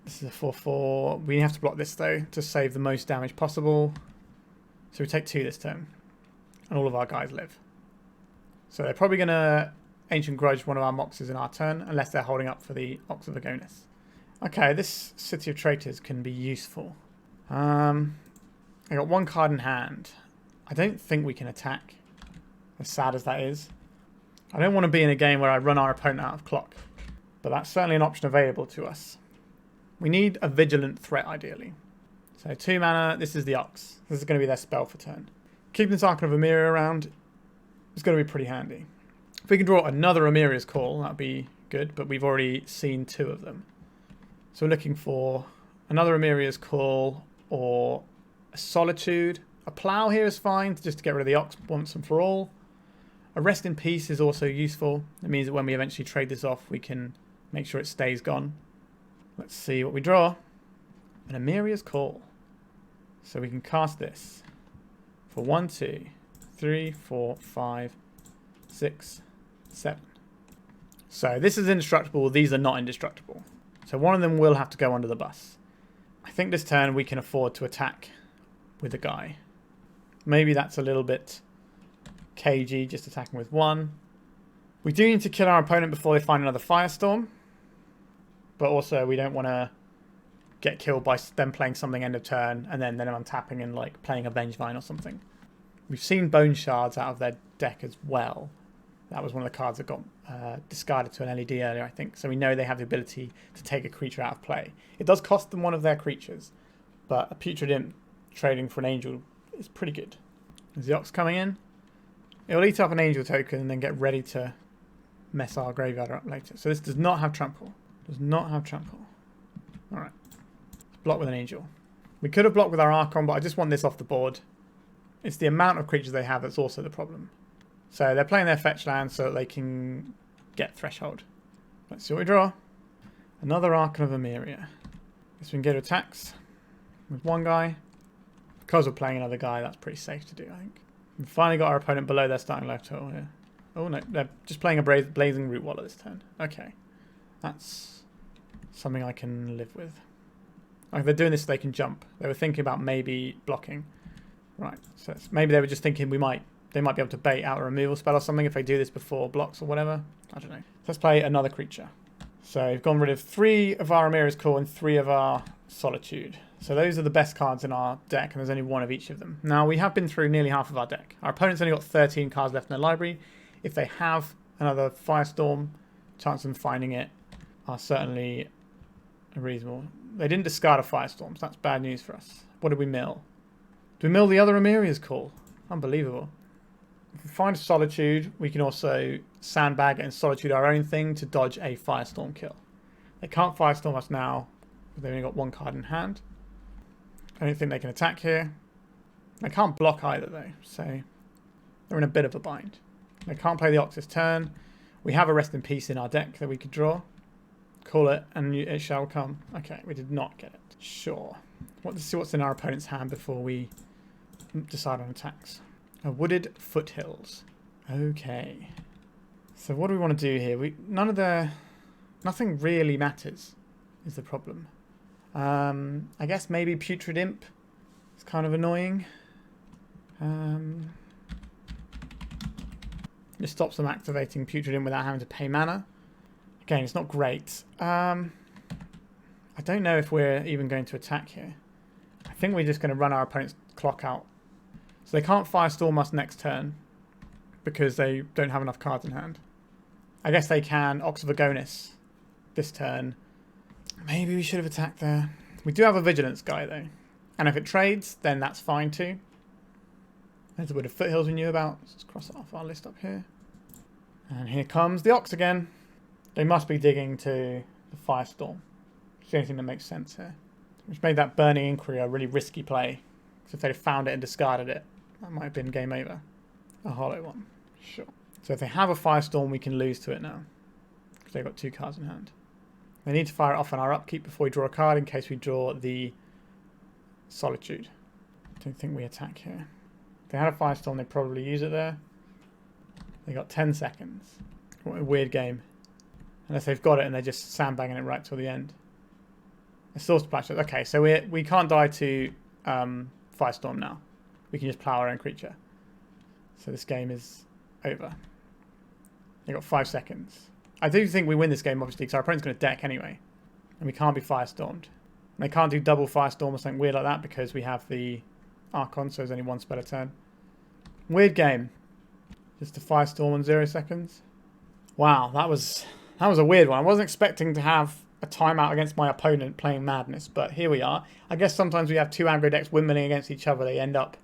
This is a 4/4. We have to block this though to save the most damage possible. So we take 2 this turn. And all of our guys live. So they're probably going to Ancient Grudge one of our Moxes in our turn, unless they're holding up for the Ox of Agonis. Okay, this City of Traitors can be useful. I got one card in hand. I don't think we can attack, as sad as that is. I don't want to be in a game where I run our opponent out of clock, but that's certainly an option available to us. We need a vigilant threat, ideally. So 2 mana, this is the Ox. This is going to be their spell for turn. Keeping this Archon of Emeria around is going to be pretty handy. If we can draw another Emeria's Call, that'd be good, but we've already seen 2 of them. So we're looking for another Emeria's Call or a Solitude. A Plow here is fine, just to get rid of the Ox once and for all. A Rest in Peace is also useful. It means that when we eventually trade this off, we can make sure it stays gone. Let's see what we draw. An Emeria's Call. So we can cast this for 1, 2, 3, 4, 5, 6, 7. So this is indestructible. These are not indestructible. So one of them will have to go under the bus. I think this turn we can afford to attack with a guy. Maybe that's a little bit cagey, just attacking with 1. We do need to kill our opponent before they find another Firestorm. But also we don't want to get killed by them playing something end of turn and then untapping and like playing a Vengevine or something. We've seen Bone Shards out of their deck as well. That was one of the cards that got discarded to an LED earlier, I think. So we know they have the ability to take a creature out of play. It does cost them one of their creatures, but a Putrid Imp trading for an Angel is pretty good. Is the Ox coming in? It'll eat up an Angel token and then get ready to mess our graveyard up later. So this does not have Trample. Does not have Trample. Alright. Block with an Angel. We could have blocked with our Archon, but I just want this off the board. It's the amount of creatures they have that's also the problem. So they're playing their fetch land so that they can get Threshold. Let's see what we draw. Another Archon of Emeria. Guess we can get attacks with one guy. Because we're playing another guy, that's pretty safe to do, I think. We've finally got our opponent below their starting life total here. Oh no, they're just playing a Blazing Root Waller this turn. Okay. That's something I can live with. Like, they're doing this so they can jump. They were thinking about maybe blocking. Right, so maybe they were just thinking they might be able to bait out a removal spell or something if they do this before blocks or whatever. I don't know. Let's play another creature. So we've gone rid of 3 of our Emeria's Call and 3 of our Solitude. So those are the best cards in our deck, and there's only 1 of each of them. Now, we have been through nearly half of our deck. Our opponent's only got 13 cards left in their library. If they have another Firestorm, chances of them finding it are certainly reasonable. They didn't discard a Firestorm, so that's bad news for us. What did we mill? Do we mill the other Emeria's Call? Unbelievable. If we find Solitude, we can also sandbag and Solitude our own thing to dodge a Firestorm kill. They can't Firestorm us now. They've only got 1 card in hand. I don't think they can attack here. They can't block either though, so they're in a bit of a bind. They can't play the Ox this turn. We have a Rest in Peace in our deck that we could draw. Call it and it shall come. Okay, we did not get it. Sure. Let's see what's in our opponent's hand before we decide on attacks. A Wooded Foothills. Okay. So what do we want to do here? Nothing really matters is the problem. I guess maybe Putrid Imp is kind of annoying. It stops them activating Putrid Imp without having to pay mana. Again, it's not great. I don't know if we're even going to attack here. I think we're just going to run our opponent's clock out. So they can't Firestorm us next turn because they don't have enough cards in hand. I guess they can Ox of Agonis this turn. Maybe we should have attacked there. We do have a Vigilance guy though. And if it trades, then that's fine too. There's a bit of Foothills we knew about. Let's cross it off our list up here. And here comes the Ox again. They must be digging to the Firestorm. It's the only thing that makes sense here. Which made that Burning Inquiry a really risky play. Because if they'd found it and discarded it, that might have been game over. A hollow one. Sure. So if they have a Firestorm, we can lose to it now. Because they've got 2 cards in hand. They need to fire it off on our upkeep before we draw a card in case we draw the Solitude. Don't think we attack here. If they had a Firestorm, they'd probably use it there. They got 10 seconds. What a weird game. Unless they've got it and they're just sandbagging it right till the end. A Source Splash. Okay, so we can't die to Firestorm now. We can just plow our own creature. So this game is over. They got 5 seconds. I do think we win this game, obviously, because our opponent's going to deck anyway. And we can't be Firestormed. And they can't do double Firestorm or something weird like that because we have the Archon, so there's only 1 spell a turn. Weird game. Just a Firestorm on 0 seconds. Wow, that was a weird one. I wasn't expecting to have a timeout against my opponent playing Madness, but here we are. I guess sometimes we have 2 aggro decks windmilling against each other. They end up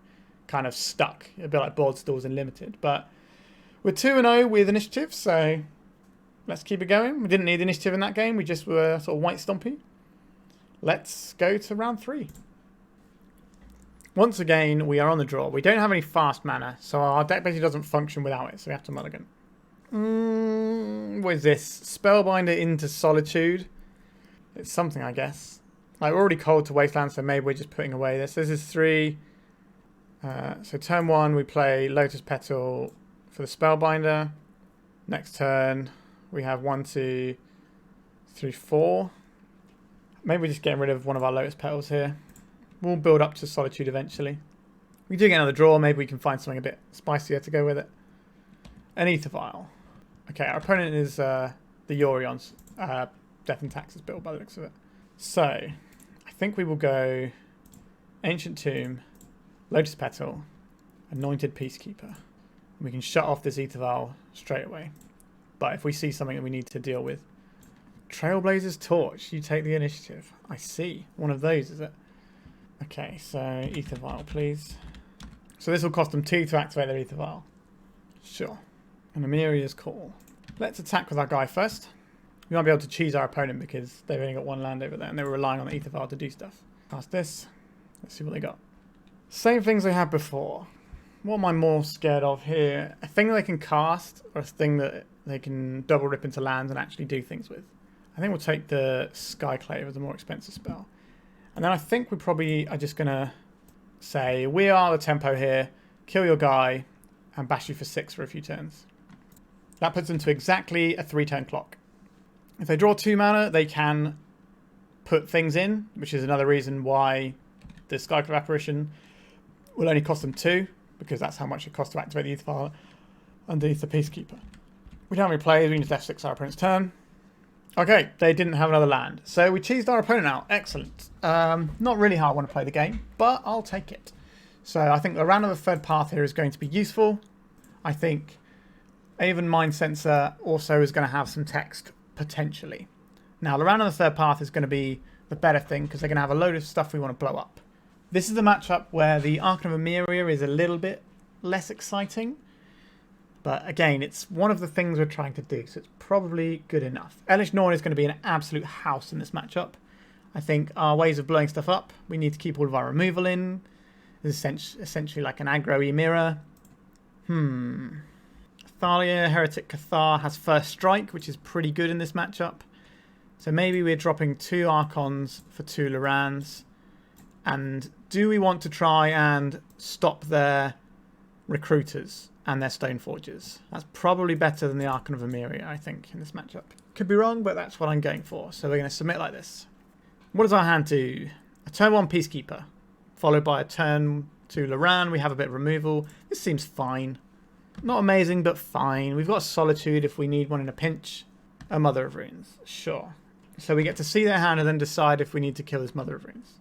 kind of stuck. A bit like board stalls in Limited. But we're 2-0 with initiative, so let's keep it going. We didn't need initiative in that game. We just were sort of white stompy. Let's go to round 3. Once again, we are on the draw. We don't have any fast mana, so our deck basically doesn't function without it, so we have to mulligan. What is this? Spellbinder into Solitude. It's something, I guess. Like, we're already cold to Wasteland, so maybe we're just putting away this. This is 3. So turn 1, we play Lotus Petal for the Spellbinder. Next turn, we have 1, 2, 3, 4. Maybe we're just getting rid of one of our Lotus Petals here. We'll build up to Solitude eventually. We do get another draw. Maybe we can find something a bit spicier to go with it. An Ether Vial. Okay, our opponent is the Yorion's Death and Taxes build by the looks of it. So, I think we will go Ancient Tomb, Lotus Petal, Anointed Peacekeeper. We can shut off this Ether Vial straight away. But if we see something that we need to deal with. Trailblazer's Torch, you take the initiative. I see. One of those, is it? Okay, so Ether Vial, please. So this will cost them 2 to activate their Ether Vial. Sure. And Emeria's Call. Let's attack with our guy first. We might be able to cheese our opponent because they've only got 1 land over there and they were relying on the Ether Vial to do stuff. Cast this. Let's see what they got. Same things they had before. What am I more scared of here? A thing that they can cast or a thing that they can double rip into lands and actually do things with? I think we'll take the Skyclave as a more expensive spell. And then I think we probably are just going to say, we are the tempo here, kill your guy, and bash you for 6 for a few turns. That puts them to exactly a 3-turn clock. If they draw 2 mana, they can put things in, which is another reason why the Skyclave Apparition will only cost them 2, because that's how much it costs to activate the Ether Vial underneath the Peacekeeper. We don't have any plays, we can just F6 our opponent's turn. Okay, they didn't have another land. So we cheesed our opponent out. Excellent. Not really how I want to play the game, but I'll take it. So I think the round of the third path here is going to be useful. I think Aven Mindcensor also is going to have some text, potentially. Now, the round of the third path is going to be the better thing, because they're going to have a load of stuff we want to blow up. This is the matchup where the Archon of Emeria is a little bit less exciting. But again, it's one of the things we're trying to do, so it's probably good enough. Elesh Norn is going to be an absolute house in this matchup. I think our ways of blowing stuff up, we need to keep all of our removal in. It's essentially like an aggro Emira. Thalia, Heretic, Cathar has first strike, which is pretty good in this matchup. So maybe we're dropping 2 Archons for 2 Lorans. And do we want to try and stop their Recruiters and their Stoneforgers? That's probably better than the Archon of Emeria, I think, in this matchup. Could be wrong, but that's what I'm going for. So we're going to submit like this. What does our hand do? A turn 1 Peacekeeper, followed by a turn 2 Loran. We have a bit of removal. This seems fine. Not amazing, but fine. We've got Solitude if we need one in a pinch. A Mother of Runes. Sure. So we get to see their hand and then decide if we need to kill this Mother of Runes.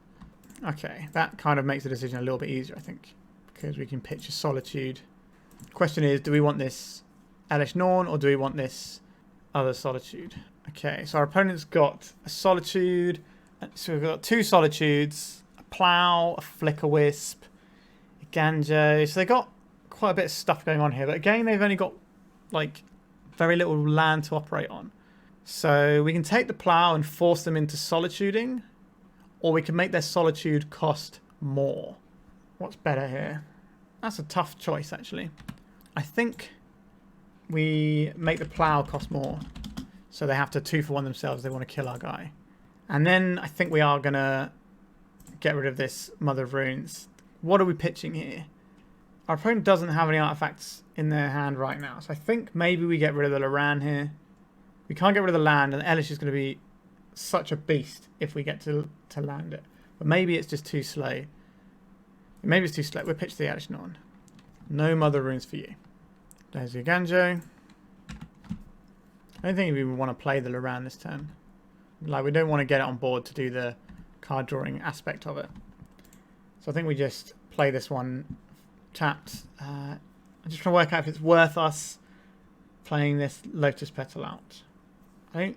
Okay, that kind of makes the decision a little bit easier, I think, because we can pitch a Solitude. Question is, do we want this Elesh Norn or do we want this other Solitude? Okay, so our opponent's got a Solitude. So we've got 2 Solitudes, a Plow, a Flicker Wisp, a Eiganjo. So they got quite a bit of stuff going on here. But again, they've only got like very little land to operate on. So we can take the Plow and force them into Solituding, or we can make their Solitude cost more. What's better here? That's a tough choice, actually. I think we make the Plow cost more, so they have to 2-for-1 themselves. They want to kill our guy. And then I think we are going to get rid of this Mother of Runes. What are we pitching here? Our opponent doesn't have any artifacts in their hand right now, so I think maybe we get rid of the Loran here. We can't get rid of the land, and Elesh is going to be such a beast if we get to land it. But maybe it's just too slow. Maybe it's too slow. We'll pitch the Elesh Norn. No Mother Runes for you. There's the Eiganjo. I don't think we even want to play the Loran this turn. Like, we don't want to get it on board to do the card drawing aspect of it. So I think we just play this one tapped. I'm just trying to work out if it's worth us playing this Lotus Petal out. I'm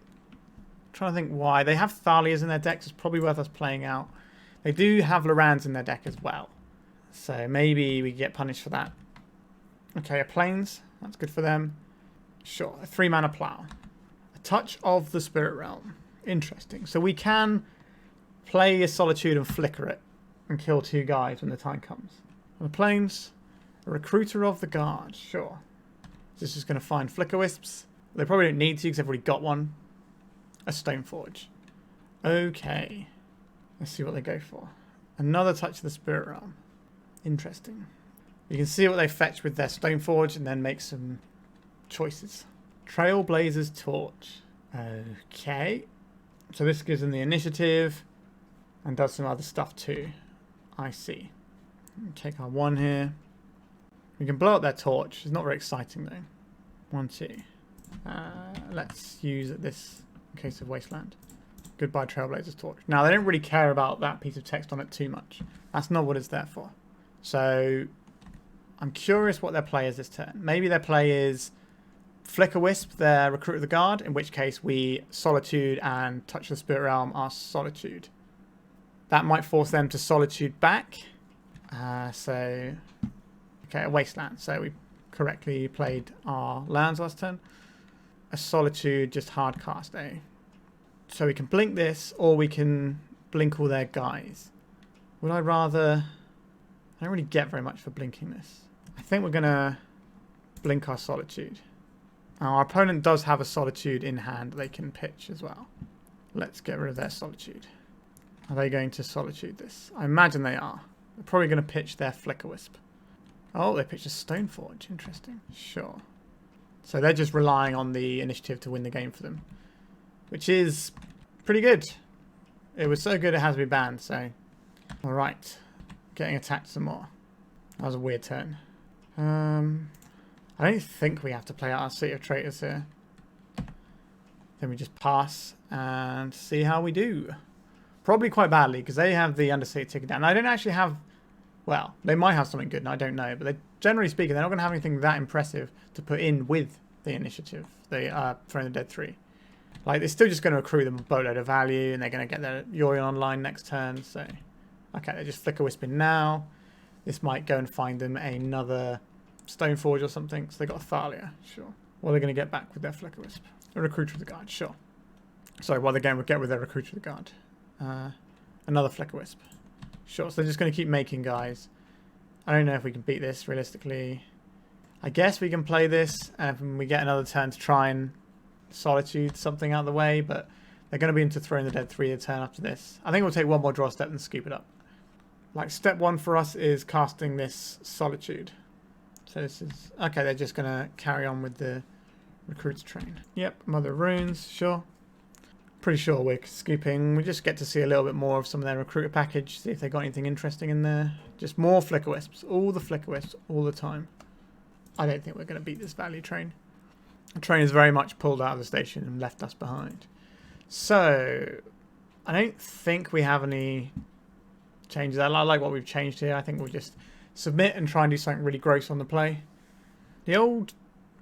trying to think why. They have Thalias in their decks. It's probably worth us playing out. They do have Lorans in their deck as well. So maybe we get punished for that. Okay, a Plains. That's good for them. Sure. A 3-mana Plow. A Touch of the Spirit Realm. Interesting. So we can play a Solitude and flicker it and kill 2 guys when the time comes. On the Plains, a Recruiter of the Guard. Sure. This is going to find Flicker Wisps. They probably don't need to because they've already got one. A Stoneforge. Okay. Let's see what they go for. Another Touch of the Spirit Realm. Interesting. You can see what they fetch with their Stoneforge and then make some choices. Trailblazer's Torch. Okay. So this gives them the initiative and does some other stuff too. I see. Take our 1 here. We can blow up their torch. It's not very exciting though. 1, 2. Let's use this in case of Wasteland. Goodbye Trailblazer's Torch. Now they don't really care about that piece of text on it too much. That's not what it's there for. So I'm curious what their play is this turn. Maybe their play is Flicker Wisp, their Recruit of the Guard, in which case we Solitude and Touch the Spirit Realm our Solitude. That might force them to Solitude back. Okay, a Wasteland. So we correctly played our lands last turn. A Solitude, just hard cast, eh? So we can blink this, or we can blink all their guys. Would I rather... I don't really get very much for blinking this. I think we're going to blink our Solitude. Now, our opponent does have a Solitude in hand they can pitch as well. Let's get rid of their Solitude. Are they going to Solitude this? I imagine they are. They're probably going to pitch their Flicker Wisp. Oh, they pitched a Stoneforge. Interesting. Sure. So they're just relying on the initiative to win the game for them. Which is pretty good. It was so good it has to be banned, so... Alright. Getting attacked some more. That was a weird turn. I don't think we have to play out our City of Traitors here. Then we just pass and see how we do. Probably quite badly, because they have the Undercity ticket down. I don't actually have... Well, they might have something good, and I don't know. But they, generally speaking, they're not going to have anything that impressive to put in with the initiative. They are Throne of the Dead 3. Like, they're still just going to accrue them a boatload of value, and they're going to get their Yorion online next turn, so... Okay, they just Flicker Wisping now. This might go and find them another Stoneforge or something. So they got a Thalia, sure. What are they going to get back with their Flicker Wisp? A Recruiter of the Guard, sure. Sorry, what are they going to get with their Recruiter of the Guard? Another Flicker Wisp. Sure, so they're just going to keep making guys. I don't know if we can beat this realistically. I guess we can play this and we get another turn to try and Solitude something out of the way, but they're going to be into Throne of the Dead 3 the turn after this. I think we'll take one more draw step and scoop it up. Like, step 1 for us is casting this Solitude. So this is... Okay, they're just going to carry on with the Recruits train. Yep, Mother of Runes, sure. Pretty sure we're scooping. We just get to see a little bit more of some of their Recruiter package, see if they got anything interesting in there. Just more Flicker Wisps. All the Flicker Wisps, all the time. I don't think we're going to beat this value train. The train is very much pulled out of the station and left us behind. So, I don't think we have any changes. I like what we've changed here. I think we'll just submit and try and do something really gross on the play. The old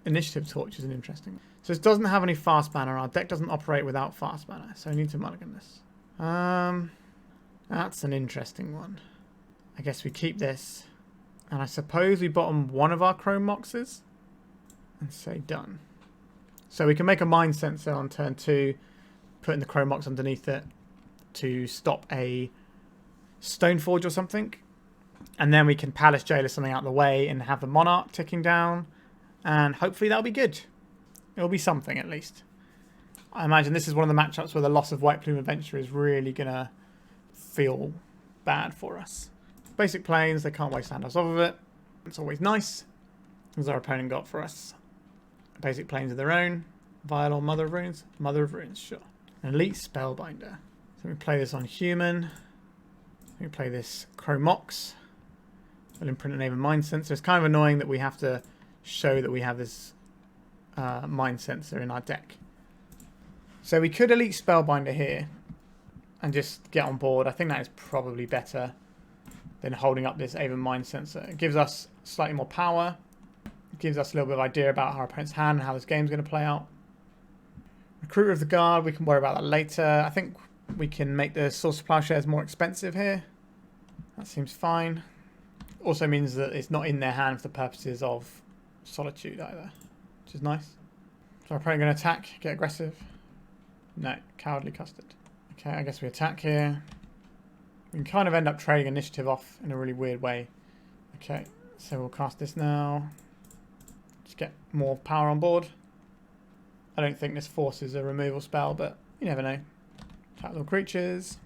Initiative Torch is an interesting one. So this doesn't have any fast mana. Our deck doesn't operate without fast mana, so we need to mulligan this. That's an interesting one. I guess we keep this. And I suppose we bottom one of our Chrome Moxes. And say done. So we can make a Mindcensor on turn 2. Putting the Chrome Mox underneath it to stop a Stoneforge or something. And then we can Palace Jailer something out of the way and have the Monarch ticking down. And hopefully that'll be good. It'll be something at least. I imagine this is one of the matchups where the loss of White Plume Adventurer is really going to feel bad for us. Basic Plains, they can't wasteland us off of it. It's always nice. As our opponent got for us. Basic Plains of their own. Vial or Mother of Runes? Mother of Runes, sure. Elite Spellbinder. So we play this on human. We play this Chrome Mox. We'll imprint an Aven Mindcensor. It's kind of annoying that we have to show that we have this Mindcensor in our deck. So we could Elite Spellbinder here and just get on board. I think that is probably better than holding up this Aven Mindcensor. It gives us slightly more power. It gives us a little bit of idea about our opponent's hand and how this game's going to play out. Recruiter of the Guard, we can worry about that later. I think we can make the Source of Plowshares more expensive here. That seems fine. Also means that it's not in their hand for the purposes of Solitude either, which is nice. So our opponent going to attack, get aggressive. No, Cowardly Custard. Okay, I guess we attack here. We can kind of end up trading initiative off in a really weird way. Okay, so we'll cast this now. Just get more power on board. I don't think this forces a removal spell, but you never know. Attack little creatures.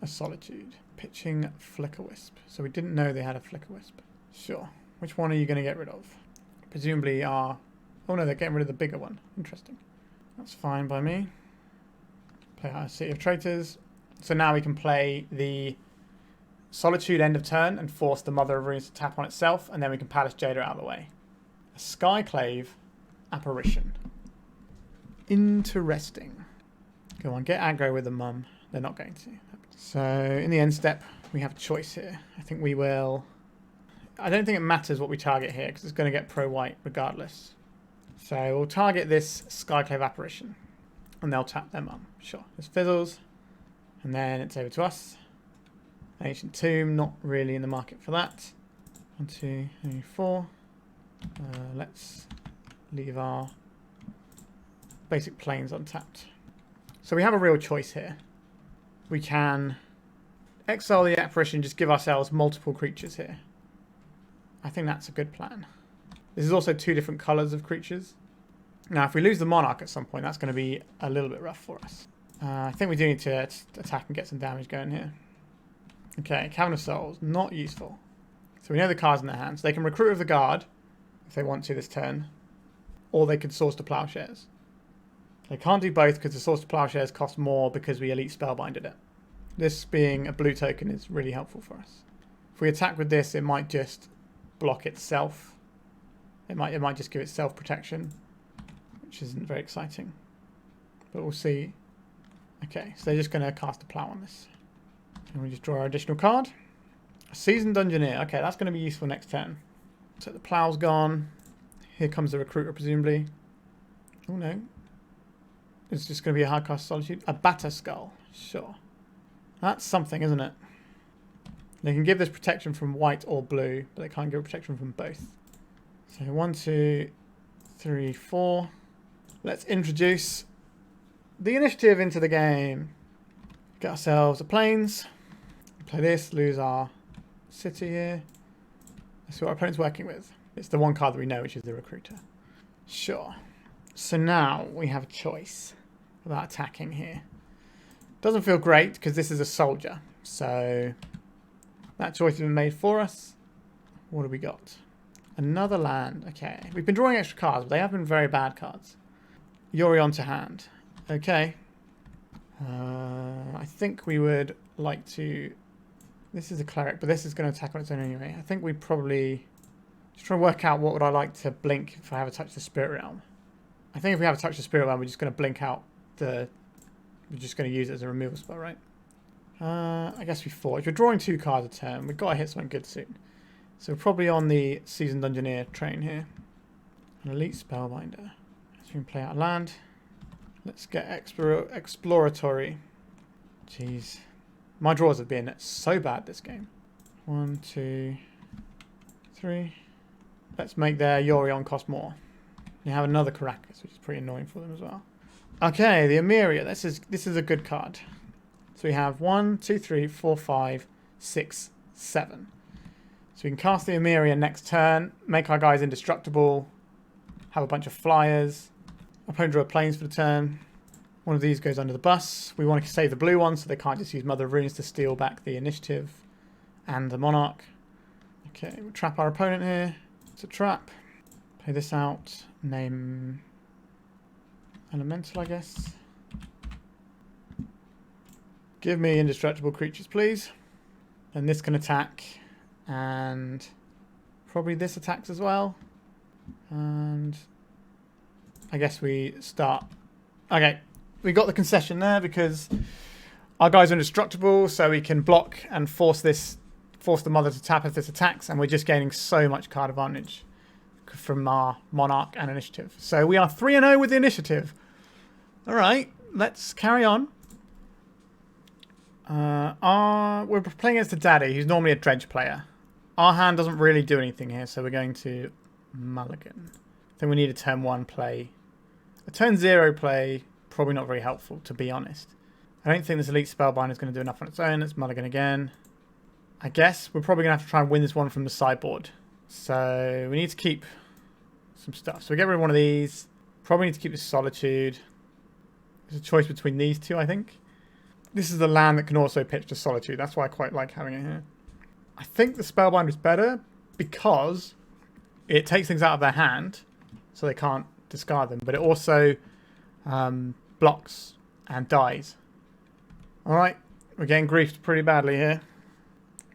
A Solitude. Pitching Flicker Wisp. So we didn't know they had a Flicker Wisp. Sure. Which one are you going to get rid of? Presumably our... Oh no, they're getting rid of the bigger one. Interesting. That's fine by me. Play our City of Traitors. So now we can play the Solitude end of turn and force the Mother of Runes to tap on itself, and then we can Palace Jada out of the way. A Skyclave Apparition. Interesting. Go on, get aggro with the mum. They're not going to. So in the end step, we have a choice here. I think we will... I don't think it matters what we target here, because it's going to get pro-white regardless. So we'll target this Skyclave Apparition. And they'll tap their mum. Sure. This fizzles. And then it's over to us. Ancient Tomb, not really in the market for that. 1, 2, 3, 4. Let's leave our basic planes untapped. So we have a real choice here. We can exile the apparition, just give ourselves multiple creatures here. I think that's a good plan. This is also 2 different colours of creatures. Now, if we lose the Monarch at some point, that's going to be a little bit rough for us. I think we do need to attack and get some damage going here. Okay, Cavern of Souls, not useful. So we know the cards in their hands. They can Recruit of the Guard, if they want to this turn. Or they could Source to Plowshares. They can't do both because the Source to Plowshares costs more because we Elite Spellbinded it. This being a blue token is really helpful for us. If we attack with this, it might just block itself. It might just give itself protection, which isn't very exciting. But we'll see. Okay, so they're just going to cast a Plow on this. And we just draw our additional card. A Seasoned Dungeoneer. Okay, that's going to be useful next turn. So the Plow's gone. Here comes the Recruiter, presumably. Oh no. It's just going to be a hard cast Solitude. A Batter Skull. Sure. That's something, isn't it? They can give this protection from white or blue, but they can't give protection from both. So 1, 2, 3, 4. Let's introduce the initiative into the game. Get ourselves a plains. Play this, lose our city here. Let's see what our opponent's working with. It's the one card that we know, which is the Recruiter. Sure. So now we have a choice about attacking here. Doesn't feel great because this is a soldier. So that choice has been made for us. What have we got? Another land. Okay. We've been drawing extra cards, but they have been very bad cards. Yorion to hand. Okay. I think we would like to... This is a cleric, but this is going to attack on its own anyway. I think we probably... Just try to work out what would I like to blink if I have a Touch the Spirit Realm. I think if we have a Touch the Spirit Realm, we're just going to blink out the... We're just going to use it as a removal spell, right? I guess we forge. We're drawing 2 cards a turn. We've got to hit something good soon. So we're probably on the Seasoned Dungeoneer train here. An Elite Spellbinder. So we can play out land. Let's get exploratory. Jeez. My draws have been so bad this game. 1, 2, 3. Let's make their Yorion cost more. You have another Karakas, which is pretty annoying for them as well. Okay, the Emeria. This is a good card. So we have 1, 2, 3, 4, 5, 6, 7. So we can cast the Emeria next turn, make our guys indestructible, have a bunch of flyers. Opponent draw planes for the turn. One of these goes under the bus. We want to save the blue one so they can't just use Mother of Runes to steal back the initiative and the Monarch. Okay, we'll trap our opponent here. It's a trap. Play this out. Name Elemental, I guess. Give me indestructible creatures, please. And this can attack. And probably this attacks as well. And I guess we start. Okay, we got the concession there because our guys are indestructible, so we can block and force the mother to tap if this attacks, and we're just gaining so much card advantage from our Monarch and initiative. So we are 3-0 with the initiative. All right, let's carry on. We're playing against a daddy who's normally a dredge player. Our hand doesn't really do anything here, so we're going to mulligan. I think we need a turn 1 play. A turn 0 play, probably not very helpful, to be honest. I don't think this Elite Spellbinder is going to do enough on its own. Let's mulligan again. I guess we're probably going to have to try and win this one from the sideboard. So we need to keep some stuff. So we get rid of one of these. Probably need to keep this Solitude. There's a choice between these two, I think. This is the land that can also pitch to Solitude. That's why I quite like having it here. I think the Spellbinder is better because it takes things out of their hand, so they can't discard them. But it also blocks and dies. Alright, we're getting griefed pretty badly here.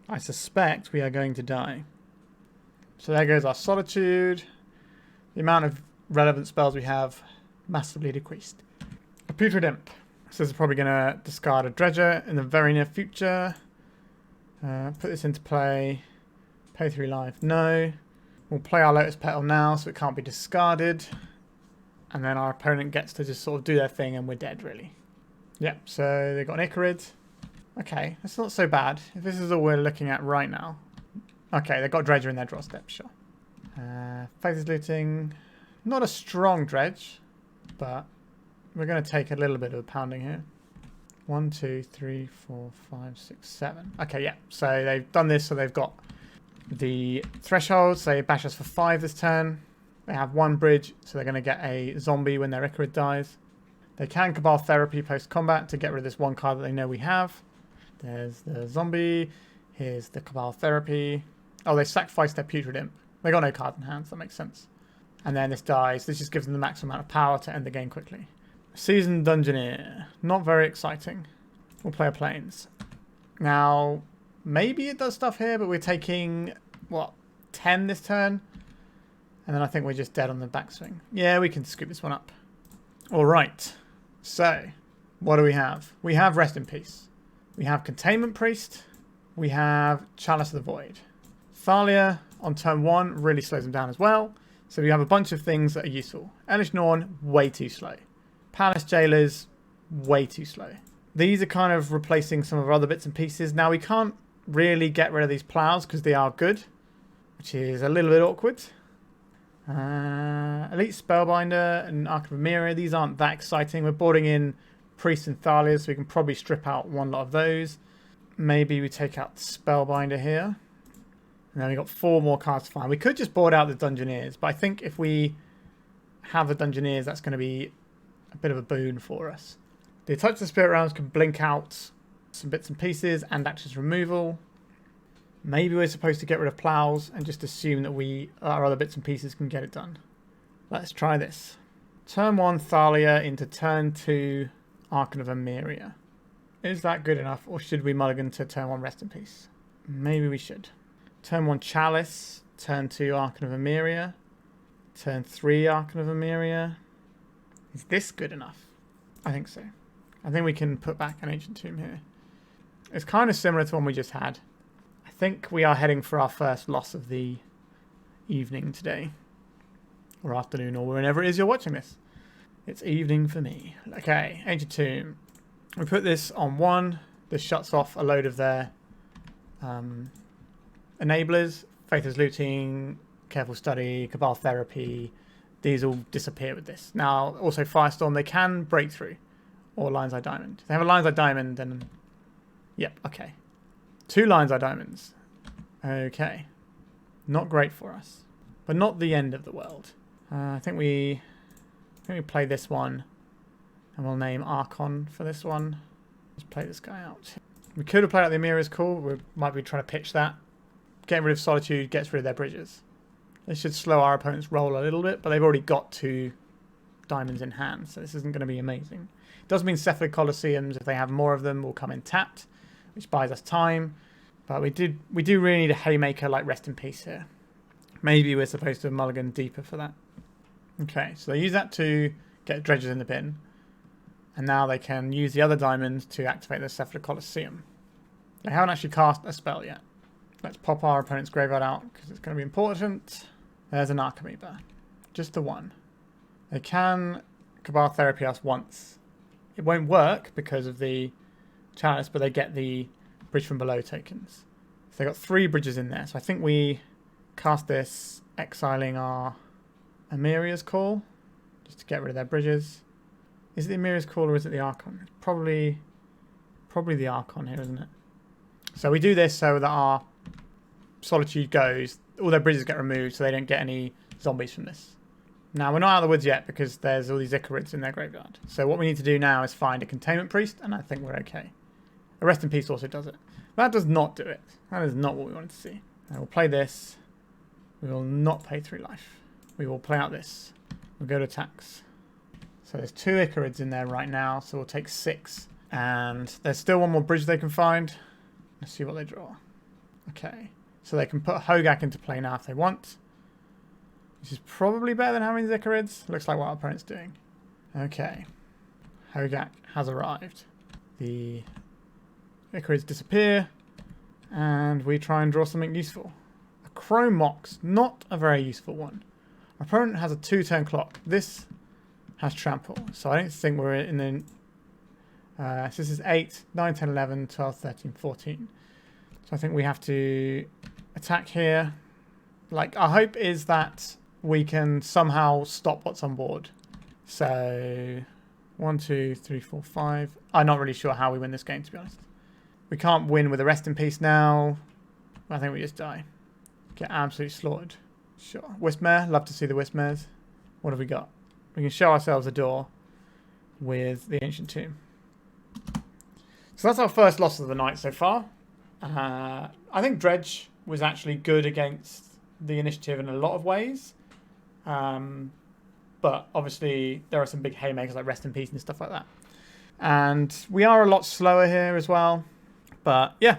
I suspect we are going to die. So there goes our Solitude. The amount of relevant spells we have massively decreased. A Putrid Imp. So this is probably going to discard a Dredger in the very near future. Put this into play. Pay 3 life. No. We'll play our Lotus Petal now so it can't be discarded. And then our opponent gets to just sort of do their thing and we're dead, really. Yep, so they've got an Icarid. Okay, that's not so bad. If this is all we're looking at right now. Okay, they've got Dredger in their draw step, sure. Faces Looting. Not a strong Dredge, but we're going to take a little bit of a pounding here. 1, 2, 3, 4, 5, 6, 7. Okay, yeah. So they've done this, so they've got the threshold. So they bash us for 5 this turn. They have 1 bridge, so they're going to get a zombie when their Icarid dies. They can Cabal Therapy post-combat to get rid of this 1 card that they know we have. There's the zombie. Here's the Cabal Therapy. Oh, they sacrificed their Putrid Imp. They got no card in hand, so that makes sense. And then this dies. This just gives them the maximum amount of power to end the game quickly. Seasoned Dungeoneer. Not very exciting. We'll play a Plains. Now, maybe it does stuff here, but we're taking, what, 10 this turn? And then I think we're just dead on the backswing. Yeah, we can scoop this one up. All right. So, what do we have? We have Rest in Peace. We have Containment Priest. We have Chalice of the Void. Thalia on turn 1 really slows them down as well. So we have a bunch of things that are useful. Elesh Norn, way too slow. Palace Jailers, way too slow. These are kind of replacing some of our other bits and pieces. Now we can't really get rid of these plows because they are good, which is a little bit awkward. Elite Spellbinder and Archon of Emeria, these aren't that exciting. We're boarding in Priests and Thalia, so we can probably strip out one lot of those. Maybe we take out the Spellbinder here. And then we've got 4 more cards to find. We could just board out the Dungeoneers, but I think if we have the Dungeoneers, that's going to be a bit of a boon for us. The Touch of the Spirit Realms can blink out some bits and pieces and act as removal. Maybe we're supposed to get rid of plows and just assume that our other bits and pieces can get it done. Let's try this. Turn 1 Thalia into turn 2 Archon of Emeria. Is that good enough, or should we mulligan to turn 1 Rest in Peace? Maybe we should. Turn 1 Chalice, turn 2 Archon of Emeria, turn 3 Archon of Emeria. Is this good enough? I think so. I think we can put back an Ancient Tomb here. It's kind of similar to one we just had. I think we are heading for our first loss of the evening today. Or afternoon, or whenever it is you're watching this. It's evening for me. Okay, Ancient Tomb. We put this on 1. This shuts off a load of their enablers. Faithless Looting, Careful Study, Cabal Therapy. These all disappear with this. Now, also Firestorm, they can break through. Or Lion's Eye Diamond. If they have a Lion's Eye Diamond, then... Yep, okay. 2 Lion's Eye Diamonds. Okay. Not great for us. But not the end of the world. I think we play this one. And we'll name Archon for this one. Let's play this guy out. We could have played out the Emeria's Call. We might be trying to pitch that. Getting rid of Solitude gets rid of their bridges. This should slow our opponent's roll a little bit, but they've already got 2 diamonds in hand, so this isn't going to be amazing. It does mean Cephalic Colosseums, if they have more of them, will come in tapped, which buys us time. But we do really need a Haymaker like Rest in Peace here. Maybe we're supposed to mulligan deeper for that. Okay, so they use that to get Dredgers in the bin. And now they can use the other diamond to activate the Cephalid Colosseum. They haven't actually cast a spell yet. Let's pop our opponent's graveyard out because it's going to be important. There's an Archimedes. Just the one. They can Cabal Therapy us once. It won't work because of the Chalice, but they get the Bridge from Below tokens. So they've got 3 bridges in there. So I think we cast this, exiling our Emeria's Call, just to get rid of their bridges. Is it the Emeria's Call or is it the Archon? It's probably the Archon here, isn't it? So we do this so that our Solitude goes, all their bridges get removed so they don't get any zombies from this. Now, we're not out of the woods yet because there's all these Icarids in their graveyard. So what we need to do now is find a Containment Priest, and I think we're okay. A Rest in Peace also does it. That does not do it. That is not what we wanted to see. Now we'll play this. We will not pay 3 life. We will play out this. We'll go to attacks. So there's 2 Icarids in there right now, so we'll take 6. And there's still one more bridge they can find. Let's see what they draw. Okay. So they can put Hogak into play now if they want. Which is probably better than having the Icarids. Looks like what our opponent's doing. Okay. Hogak has arrived. The Icarids disappear. And we try and draw something useful. A Chrome Mox. Not a very useful one. Our opponent has a 2-turn clock. This has Trample. So I don't think we're in the... so this is 8, 9, 10, 11, 12, 13, 14. So I think we have to attack here. Like, our hope is that we can somehow stop what's on board. So 1, 2, 3, 4, 5. I'm not really sure how we win this game, to be honest. We can't win with a Rest in Peace now. I think we just die. Get absolutely slaughtered. Sure. Wispmare. Love to see the Wispmares. What have we got? We can show ourselves a door with the Ancient Tomb. So that's our first loss of the night so far. I think Dredge was actually good against the initiative in a lot of ways. But obviously there are some big haymakers like Rest in Peace and stuff like that. And we are a lot slower here as well. But yeah,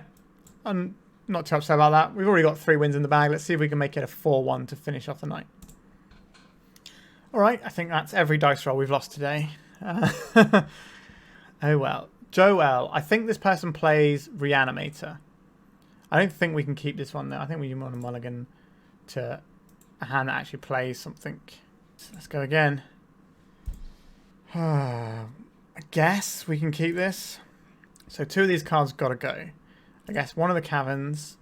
I'm not too upset about that. We've already got 3 wins in the bag. Let's see if we can make it a 4-1 to finish off the night. Alright, I think that's every dice roll we've lost today. Oh well. Joel, I think this person plays Reanimator. I don't think we can keep this one though. I think we want a mulligan to a hand that actually plays something. So let's go again. I guess we can keep this. So 2 of these cards got to go. I guess one of the Caverns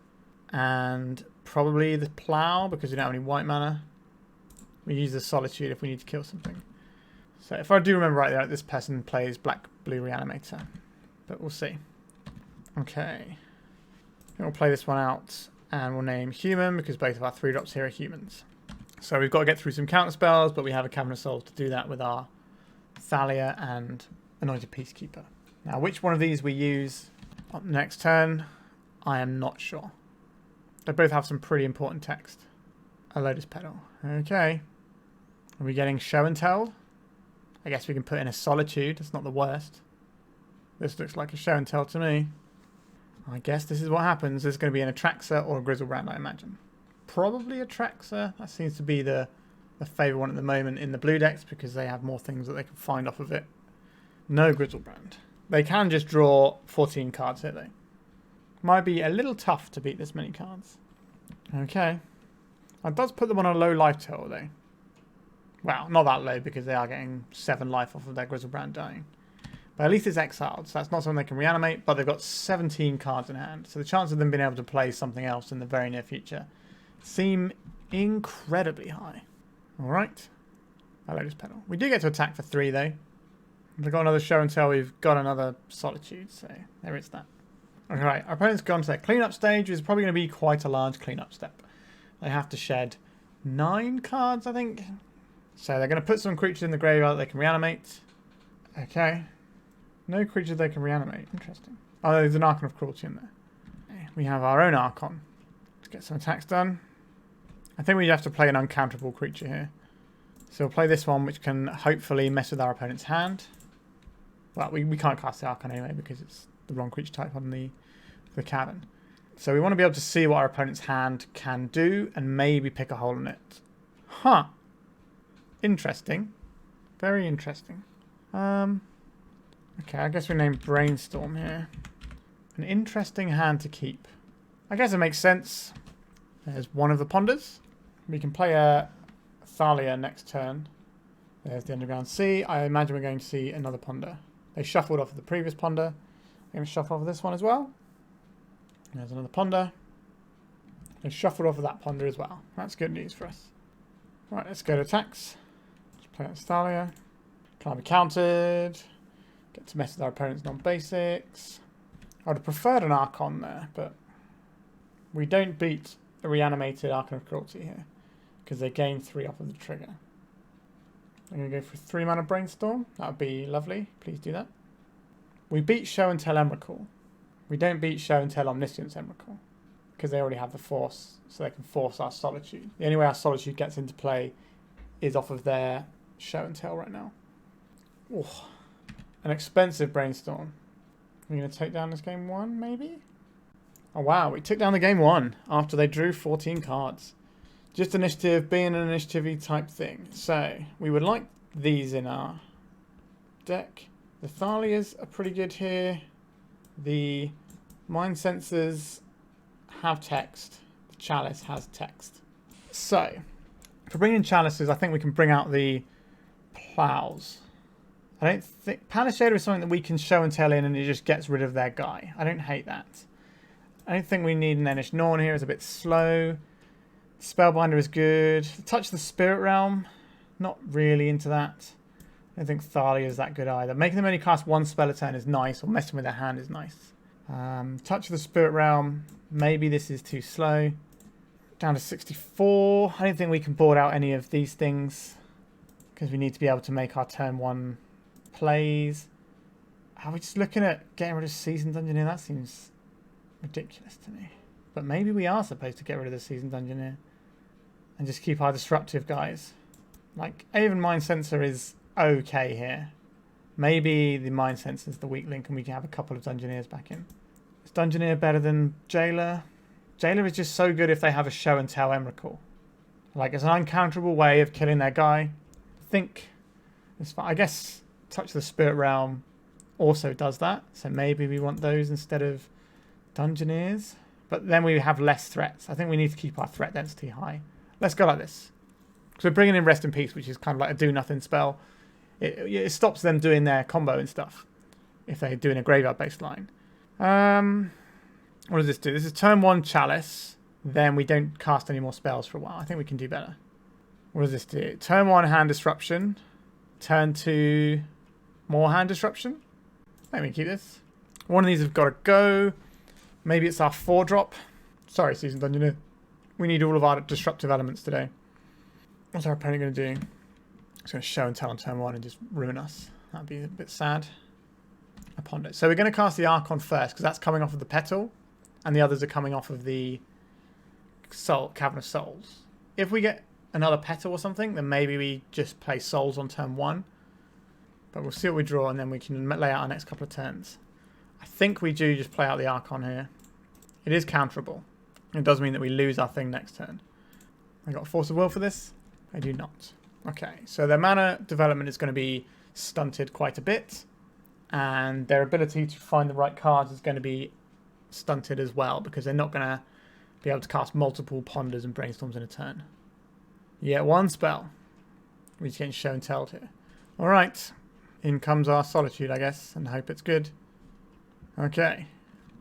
and probably the Plow because we don't have any white mana. We use the Solitude if we need to kill something. So if I do remember right there, this person plays Black-Blue Reanimator. But we'll see. Okay. We'll play this one out and we'll name Human because both of our 3-drops here are humans. So we've got to get through some counter spells, but we have a Cavern of Souls to do that with our Thalia and Anointed Peacekeeper. Now, which one of these we use on the next turn, I am not sure. They both have some pretty important text. A Lotus Petal. Okay. Are we getting Show and Tell? I guess we can put in a Solitude. It's not the worst. This looks like a Show and Tell to me. I guess this is what happens. There's going to be an Atraxa or a Grizzlebrand, I imagine. Probably Atraxa. That seems to be the favourite one at the moment in the blue decks because they have more things that they can find off of it. No Grizzlebrand. They can just draw 14 cards here, though. Might be a little tough to beat this many cards. Okay. That does put them on a low life total, though. Well, not that low because they are getting 7 life off of their Grizzlebrand dying. But at least it's exiled, so that's not something they can reanimate, but they've got 17 cards in hand. So the chance of them being able to play something else in the very near future seem incredibly high. Alright. Lotus Petal. We do get to attack for 3, though. We've got another Show and Tell, we've got another Solitude, so there is that. Alright, our opponent's gone to their cleanup stage, which is probably going to be quite a large cleanup step. They have to shed 9 cards, I think. So they're going to put some creatures in the graveyard that they can reanimate. Okay. No creature they can reanimate. Interesting. Oh, there's an Archon of Cruelty in there. Okay. We have our own Archon. Let's get some attacks done. I think we have to play an uncounterable creature here. So we'll play this one, which can hopefully mess with our opponent's hand. Well, we can't cast the Archon anyway because it's the wrong creature type on the Cavern. So we want to be able to see what our opponent's hand can do and maybe pick a hole in it. Huh. Interesting. Very interesting. Okay, I guess we named Brainstorm here. An interesting hand to keep. I guess it makes sense. There's one of the ponders. We can play a Thalia next turn. There's the Underground Sea. I imagine we're going to see another ponder. They shuffled off of the previous ponder. We're going to shuffle off of this one as well. There's another ponder. They shuffled off of that ponder as well. That's good news for us. Right, let's go to attacks. Let's play that Thalia. Can't be countered. Get to mess with our opponent's non-basics. I would have preferred an Archon there, but we don't beat a reanimated Archon of Cruelty here because they gain 3 off of the trigger. I'm going to go for 3 mana Brainstorm. That would be lovely. Please do that. We beat Show and Tell Emrakul. We don't beat Show and Tell Omniscience Emrakul because they already have the Force, so they can force our Solitude. The only way our Solitude gets into play is off of their Show and Tell right now. Ooh. An expensive Brainstorm. We're going to take down this game 1, maybe? Oh wow, we took down the game 1 after they drew 14 cards. Just initiative being an initiative-y type thing. So, we would like these in our deck. The Thalias are pretty good here. The Mindcensors have text. The Chalice has text. So, for bringing Chalices, I think we can bring out the Plows. I don't think... Palace Shader is something that we can show and tell in and it just gets rid of their guy. I don't hate that. I don't think we need an Elesh. Norn here is a bit slow. Spellbinder is good. Touch the Spirit Realm. Not really into that. I don't think Thalia is that good either. Making them only cast 1 spell a turn is nice, or messing with their hand is nice. Touch the Spirit Realm. Maybe this is too slow. Down to 64. I don't think we can board out any of these things because we need to be able to make our turn 1 plays. Are we just looking at getting rid of Seasoned Dungeoneer? That seems ridiculous to me. But maybe we are supposed to get rid of the Seasoned Dungeoneer and just keep our disruptive guys. Like, Aven Mindcensor is okay here. Maybe the Mindcensor is the weak link and we can have a couple of Dungeoneers back in. Is Dungeoneer better than Jailer? Jailer is just so good if they have a Show and Tell Emrakul. Like, it's an uncounterable way of killing their guy. I think it's fine. I guess Touch the Spirit Realm also does that. So maybe we want those instead of Dungeoneers. But then we have less threats. I think we need to keep our threat density high. Let's go like this. Because we're bringing in Rest in Peace, which is kind of like a do-nothing spell. It stops them doing their combo and stuff if they're doing a graveyard-based line. What does this do? This is turn 1 Chalice. Then we don't cast any more spells for a while. I think we can do better. What does this do? Turn 1 Hand Disruption. Turn 2 more Hand Disruption. Let me keep this. One of these have got to go. Maybe it's our 4-drop. Sorry, Seasoned Dungeoneer. We need all of our disruptive elements today. What's our opponent going to do? It's going to Show and Tell on turn 1 and just ruin us. That'd be a bit sad. I ponder. So we're going to cast the Archon first because that's coming off of the Petal. And the others are coming off of the Cavern of Souls. If we get another Petal or something, then maybe we just play Souls on turn 1. But we'll see what we draw and then we can lay out our next couple of turns. I think we do just play out the Archon here. It is counterable. It does mean that we lose our thing next turn. I got Force of Will for this? I do not. Okay, so their mana development is going to be stunted quite a bit. And their ability to find the right cards is going to be stunted as well. Because they're not going to be able to cast multiple Ponders and Brainstorms in a turn. You get 1 spell. We're just getting Show and Tell here. Alright. In comes our Solitude, I guess. And hope it's good. Okay.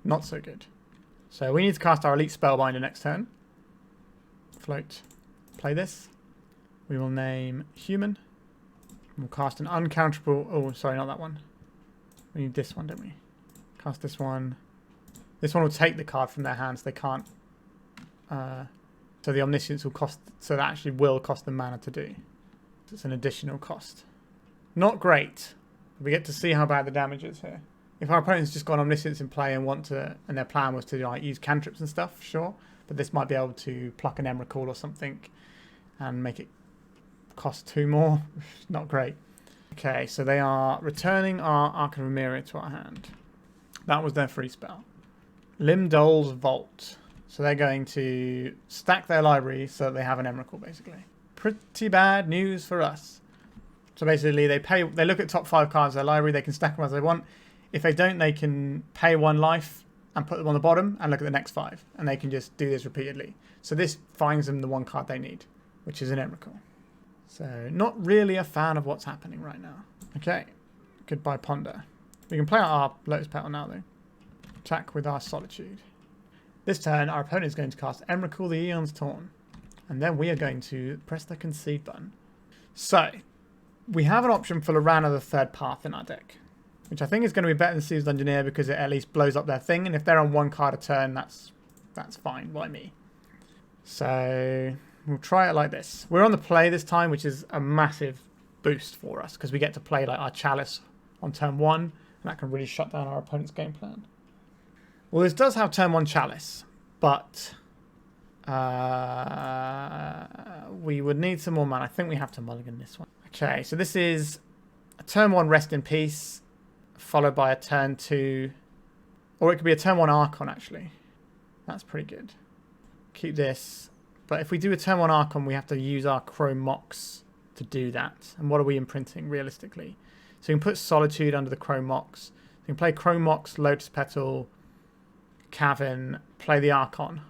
Not so good. So we need to cast our Elite Spellbinder next turn. Float. Play this. We will name Human. We'll cast an uncounterable... Oh, sorry, not that one. We need this one, don't we? Cast this one. This one will take the card from their hands. They can't... so the Omniscience will cost... So that actually will cost them mana to do. So it's an additional cost. Not great. We get to see how bad the damage is here. If our opponent's just got Omniscience in play and want to, and their plan was to like use cantrips and stuff, sure. But this might be able to pluck an Emrakul or something and make it cost 2 more. Not great. Okay, so they are returning our Archon of Emeria to our hand. That was their free spell. Limdol's Vault. So they're going to stack their library so that they have an Emrakul, basically. Pretty bad news for us. So basically they look at top 5 cards of their library, they can stack them as they want. If they don't, they can pay 1 life and put them on the bottom and look at the next 5. And they can just do this repeatedly. So this finds them the 1 card they need, which is an Emrakul. So not really a fan of what's happening right now. Okay, goodbye Ponder. We can play out our Lotus Petal now though. Attack with our Solitude. This turn our opponent is going to cast Emrakul the Aeon's Torn. And then we are going to press the concede button. So, we have an option for Loran of the Third Path in our deck, which I think is going to be better than Seasoned Dungeoneer because it at least blows up their thing, and if they're on 1 card a turn, that's fine by me. So, we'll try it like this. We're on the play this time, which is a massive boost for us, because we get to play like our Chalice on turn 1, and that can really shut down our opponent's game plan. Well, this does have turn 1 Chalice, but we would need some more mana. I think we have to mulligan this one. Okay, so this is a turn 1 Rest in Peace, followed by a turn 2, or it could be a turn 1 Archon actually. That's pretty good. Keep this, but if we do a turn 1 Archon, we have to use our Chrome Mox to do that. And what are we imprinting realistically? So you can put Solitude under the Chrome Mox. You can play Chrome Mox, Lotus Petal, Cavern, play the Archon.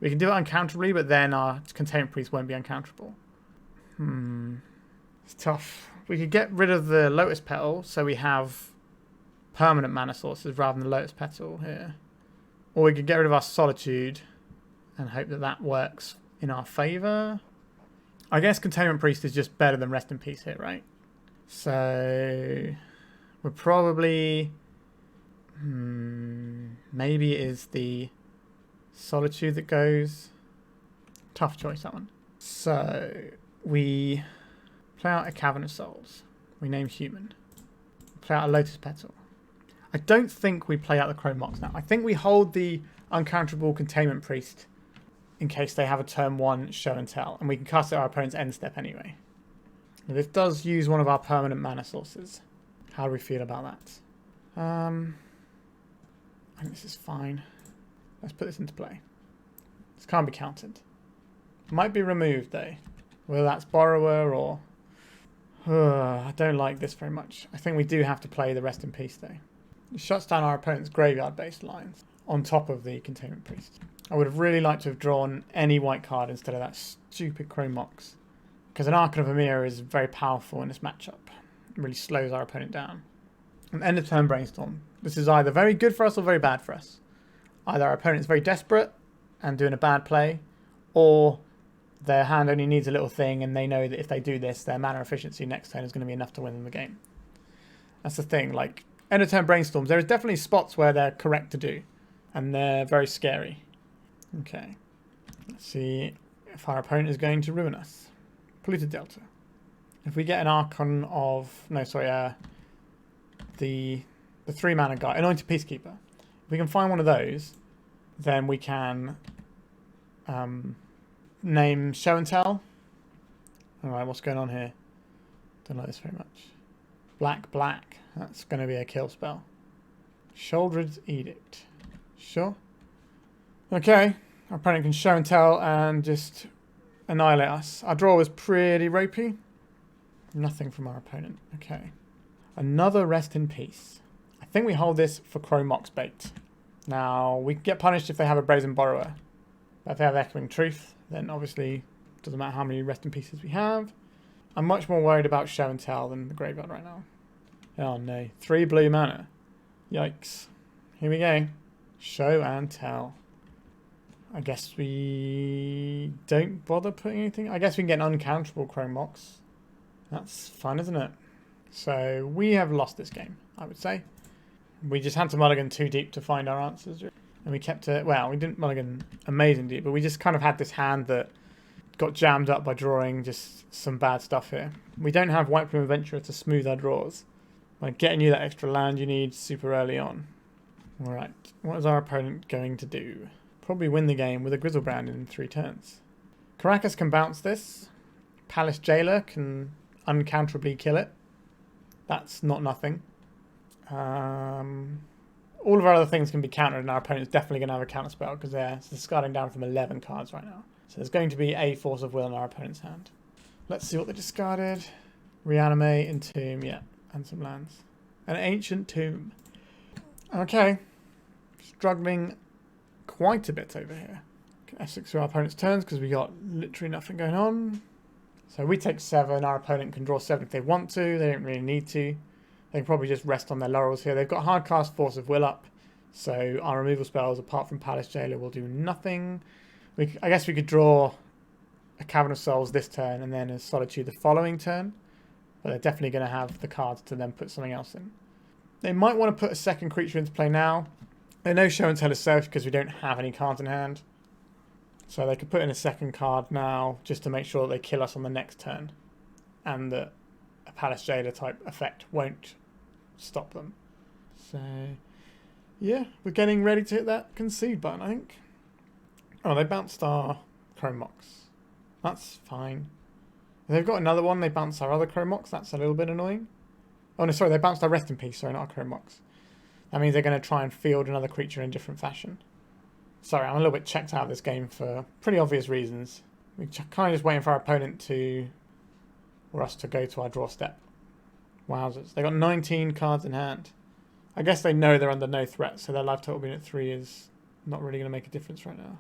We can do it uncounterably, but then our Containment Priest won't be uncounterable. It's tough. We could get rid of the Lotus Petal, so we have permanent mana sources rather than the Lotus Petal here. Or we could get rid of our Solitude and hope that that works in our favour. I guess Containment Priest is just better than Rest in Peace here, right? So we're probably... maybe it is the Solitude that goes. Tough choice, that one. So we play out a Cavern of Souls. We name Human. Play out a Lotus Petal. I don't think we play out the Chrome Mox now. I think we hold the uncounterable Containment Priest in case they have a turn 1 Show and Tell. And we can cast it at our opponent's end step anyway. Now, this does use one of our permanent mana sources. How do we feel about that? I think this is fine. Let's put this into play. This can't be countered. Might be removed though. Whether that's Borrower or... I don't like this very much. I think we do have to play the Rest in Peace though. It shuts down our opponent's graveyard-based lines on top of the Containment Priest. I would have really liked to have drawn any white card instead of that stupid Chrome Mox. Because an Archon of Emeria is very powerful in this matchup. It really slows our opponent down. And end of turn Brainstorm. This is either very good for us or very bad for us. Either our opponent's very desperate and doing a bad play, or their hand only needs a little thing and they know that if they do this, their mana efficiency next turn is going to be enough to win them the game. That's the thing, like, end of turn Brainstorms, there is definitely spots where they're correct to do, and they're very scary. Okay, let's see if our opponent is going to ruin us. Polluted Delta. If we get an Archon of... no, sorry, the 3 mana guy, Anointed Peacekeeper. If we can find one of those, then we can name Show and Tell. Alright, what's going on here? Don't like this very much. Black. That's going to be a kill spell. Shouldered Edict. Sure. Okay. Our opponent can Show and Tell and just annihilate us. Our draw was pretty ropey. Nothing from our opponent. Okay. Another Rest in Peace. I think we hold this for Chrome Mox bait. Now, we can get punished if they have a Brazen Borrower. But if they have Echoing Truth, then obviously it doesn't matter how many Rest in Pieces we have. I'm much more worried about Show and Tell than the graveyard right now. Oh no. 3 blue mana. Yikes. Here we go. Show and Tell. I guess we don't bother putting anything. I guess we can get an uncounterable Chrome Mox. That's fun, isn't it? So we have lost this game, I would say. We just had to mulligan too deep to find our answers. And we kept it... well, we didn't mulligan amazing deep, but we just kind of had this hand that got jammed up by drawing just some bad stuff here. We don't have White Plume Adventurer to smooth our draws. By getting you that extra land you need super early on. Alright, what is our opponent going to do? Probably win the game with a Grizzlebrand in 3 turns. Karakas can bounce this. Palace Jailer can uncounterably kill it. That's not nothing. All of our other things can be countered, and our opponent's definitely going to have a counter spell because they're discarding down from 11 cards right now. So there's going to be a Force of Will in our opponent's hand. Let's see what they discarded. Reanimate, Entomb, yeah, and some lands. An Ancient Tomb. Okay. Struggling quite a bit over here. F6 through our opponent's turns because we got literally nothing going on. So we take 7. Our opponent can draw 7 if they want to. They don't really need to. They can probably just rest on their laurels here. They've got hardcast Force of Will up. So our removal spells, apart from Palace Jailer, will do nothing. I guess we could draw a Cavern of Souls this turn and then a Solitude the following turn. But they're definitely going to have the cards to then put something else in. They might want to put a second creature into play now. They know Show and Tell is safe because we don't have any cards in hand. So they could put in a second card now just to make sure that they kill us on the next turn. And that a Palace Jailer type effect won't stop them. So, yeah, we're getting ready to hit that concede button, I think. Oh, they bounced our Chrome Mox. That's fine. If they've got another one, they bounce our other Chrome Mox. That's a little bit annoying. Oh, no, sorry, they bounced our Rest in Peace. Sorry, not our Chrome Mox. That means they're going to try and field another creature in a different fashion. Sorry, I'm a little bit checked out of this game for pretty obvious reasons. We're kind of just waiting for our opponent or us to go to our draw step. Wowzers. They got 19 cards in hand. I guess they know they're under no threat, so their life total being at 3 is not really going to make a difference right now.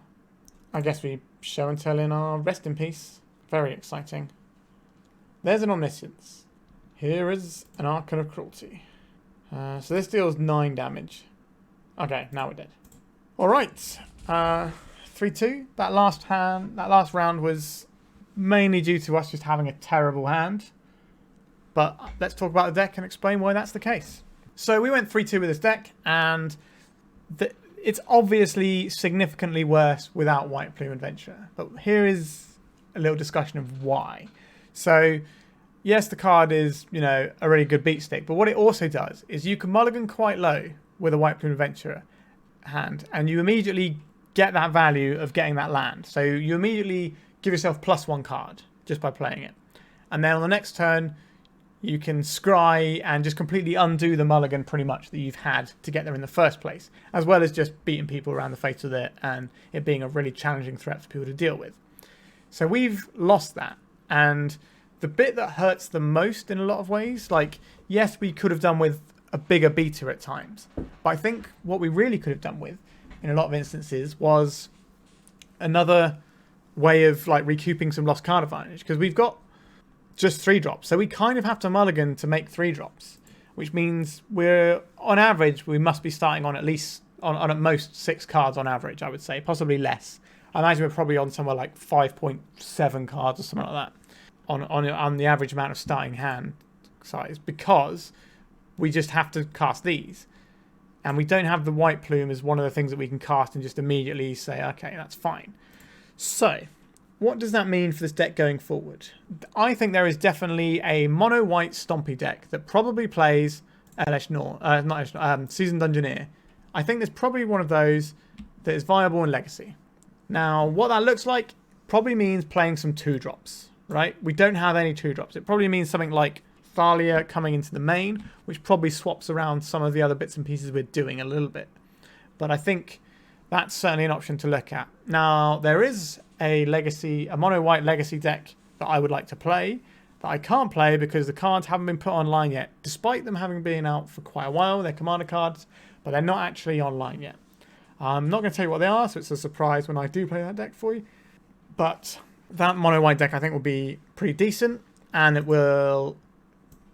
I guess we Show and Tell in our Rest in Peace. Very exciting. There's an Omniscience. Here is an Archon of Cruelty. So this deals 9 damage. Okay, now we're dead. Alright. 3-2. That last round was mainly due to us just having a terrible hand. But let's talk about the deck and explain why that's the case. So we went 3-2 with this deck, and it's obviously significantly worse without White Plume Adventurer. But here is a little discussion of why. So, yes, the card is, a really good beat stick, but what it also does is you can mulligan quite low with a White Plume Adventurer hand, and you immediately get that value of getting that land. So you immediately give yourself +1 card just by playing it. And then on the next turn, you can scry and just completely undo the mulligan pretty much that you've had to get there in the first place, as well as just beating people around the face with it and it being a really challenging threat for people to deal with. So we've lost that. And the bit that hurts the most in a lot of ways, like, yes, we could have done with a bigger beater at times, but I think what we really could have done with, in a lot of instances, was another way of recouping some lost card advantage, because we've got just 3 drops, so we kind of have to mulligan to make 3 drops, which means we're, on average, we must be starting on at least, on at most 6 cards on average, I would say, possibly less. I imagine we're probably on somewhere like 5.7 cards or something like that on the average amount of starting hand size, because we just have to cast these. And we don't have the White Plume as one of the things that we can cast and just immediately say, okay, that's fine. So, what does that mean for this deck going forward? I think there is definitely a mono-white stompy deck that probably plays Elesh Norn, Seasoned Dungeoneer. I think there's probably one of those that is viable in Legacy. Now, what that looks like probably means playing some 2-drops, right? We don't have any 2-drops. It probably means something like Thalia coming into the main, which probably swaps around some of the other bits and pieces we're doing a little bit. But I think that's certainly an option to look at. Now, there is a mono-white legacy deck that I would like to play that I can't play because the cards haven't been put online yet, despite them having been out for quite a while. They're commander cards, but they're not actually online yet. I'm not going to tell you what they are, so it's a surprise when I do play that deck for you. But that mono-white deck I think will be pretty decent, and it will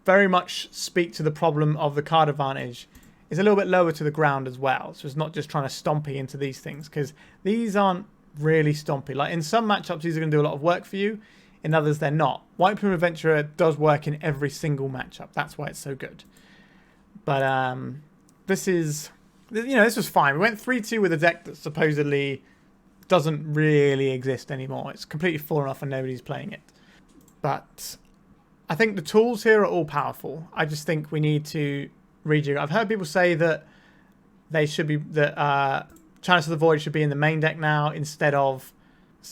very much speak to the problem of the card advantage is a little bit lower to the ground as well. So it's not just trying to stompy into these things, because these aren't really stompy. Like in some matchups, these are going to do a lot of work for you. In others, they're not. White Plume Adventurer does work in every single matchup. That's why it's so good. But this was fine. We went 3-2 with a deck that supposedly doesn't really exist anymore. It's completely fallen off and nobody's playing it. But I think the tools here are all powerful. I just think we need to rejig. I've heard people say that they should be Chalice of the Void should be in the main deck now instead of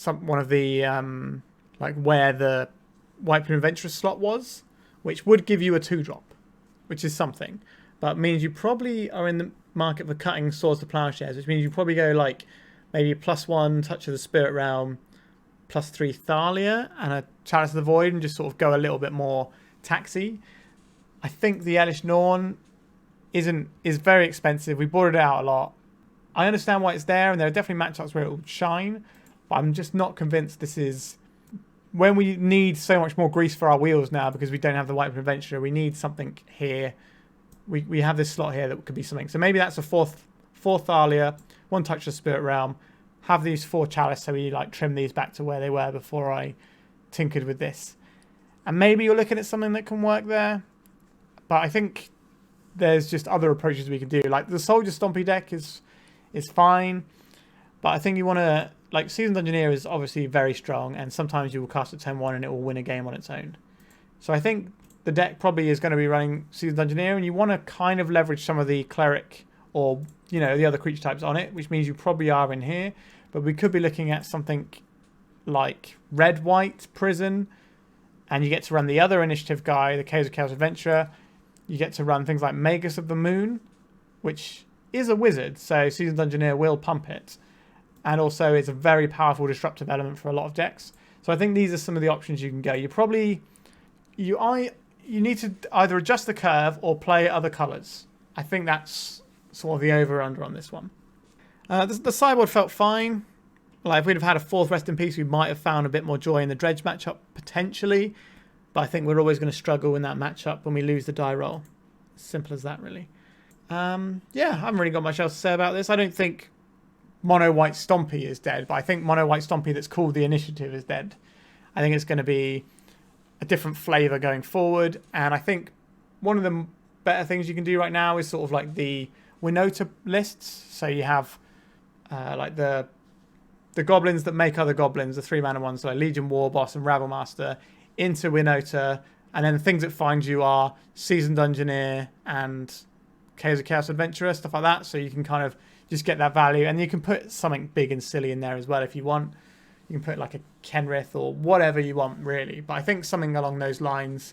one of the where the White Plume Adventurer slot was, which would give you a 2-drop, which is something, but means you probably are in the market for cutting Swords to Plowshares, which means you probably go maybe +1 Touch of the Spirit Realm, +3 Thalia, and a Chalice of the Void, and just sort of go a little bit more taxi. I think the Elesh Norn is very expensive. We bought it out a lot. I understand why it's there, and there are definitely matchups where it will shine, but I'm just not convinced this is... When we need so much more grease for our wheels now because we don't have the White Plume Adventurer, we need something here. We have this slot here that could be something. So maybe that's a fourth Thalia, 1 touch of Spirit Realm, have these 4 Chalice, so we like trim these back to where they were before I tinkered with this. And maybe you're looking at something that can work there, but I think there's just other approaches we can do. Like the Soldier Stompy deck is fine, but I think you want to... Like, Seasoned Dungeoneer is obviously very strong, and sometimes you will cast a 10-1 and it will win a game on its own. So I think the deck probably is going to be running Seasoned Dungeoneer, and you want to kind of leverage some of the Cleric or, you know, the other creature types on it, which means you probably are in here. But we could be looking at something like Red-White Prison, and you get to run the other initiative guy, the Chaos Adventurer. You get to run things like Magus of the Moon, which is a wizard, so Seasoned Dungeoneer will pump it. And also it's a very powerful disruptive element for a lot of decks. So I think these are some of the options you can go. You need to either adjust the curve or play other colours. I think that's sort of the over-under on this one. The sideboard felt fine. Like if we'd have had a 4th Rest in Peace, we might have found a bit more joy in the Dredge matchup, potentially. But I think we're always going to struggle in that matchup when we lose the die roll. Simple as that, really. Yeah, I haven't really got much else to say about this. I don't think Mono-White Stompy is dead, but I think Mono-White Stompy that's called the Initiative is dead. I think it's going to be a different flavour going forward, and I think one of the better things you can do right now is sort of like the Winota lists. So you have like the goblins that make other goblins, the 3-mana ones, so like Legion Warboss and Rabblemaster, into Winota, and then the things that find you are Seasoned Dungeoneer and Chaos Adventurer, stuff like that, so you can kind of just get that value, and you can put something big and silly in there as well if you want. You can put like a Kenrith or whatever you want, really. But I think something along those lines,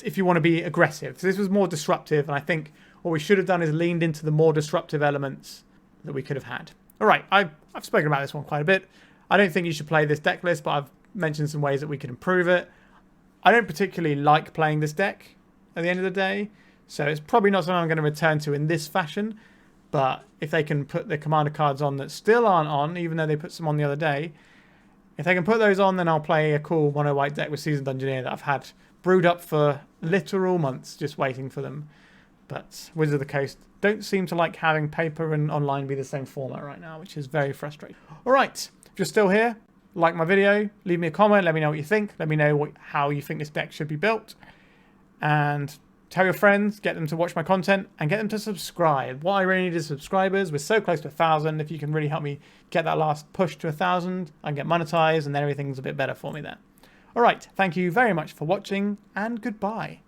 if you want to be aggressive. So this was more disruptive, and I think what we should have done is leaned into the more disruptive elements that we could have had. All right, I've spoken about this one quite a bit. I don't think you should play this deck list, but I've mentioned some ways that we could improve it. I don't particularly like playing this deck at the end of the day, so it's probably not something I'm going to return to in this fashion. But if they can put the commander cards on that still aren't on, even though they put some on the other day, if they can put those on, then I'll play a cool mono-white deck with Seasoned Dungeoneer that I've had brewed up for literal months, just waiting for them. But Wizards of the Coast don't seem to like having paper and online be the same format right now, which is very frustrating. All right, if you're still here, like my video, leave me a comment, let me know what you think, let me know how you think this deck should be built, and tell your friends, get them to watch my content, and get them to subscribe. What I really need is subscribers. We're so close to 1,000. If you can really help me get that last push to 1,000, I can get monetized, and then everything's a bit better for me there. All right, thank you very much for watching, and goodbye.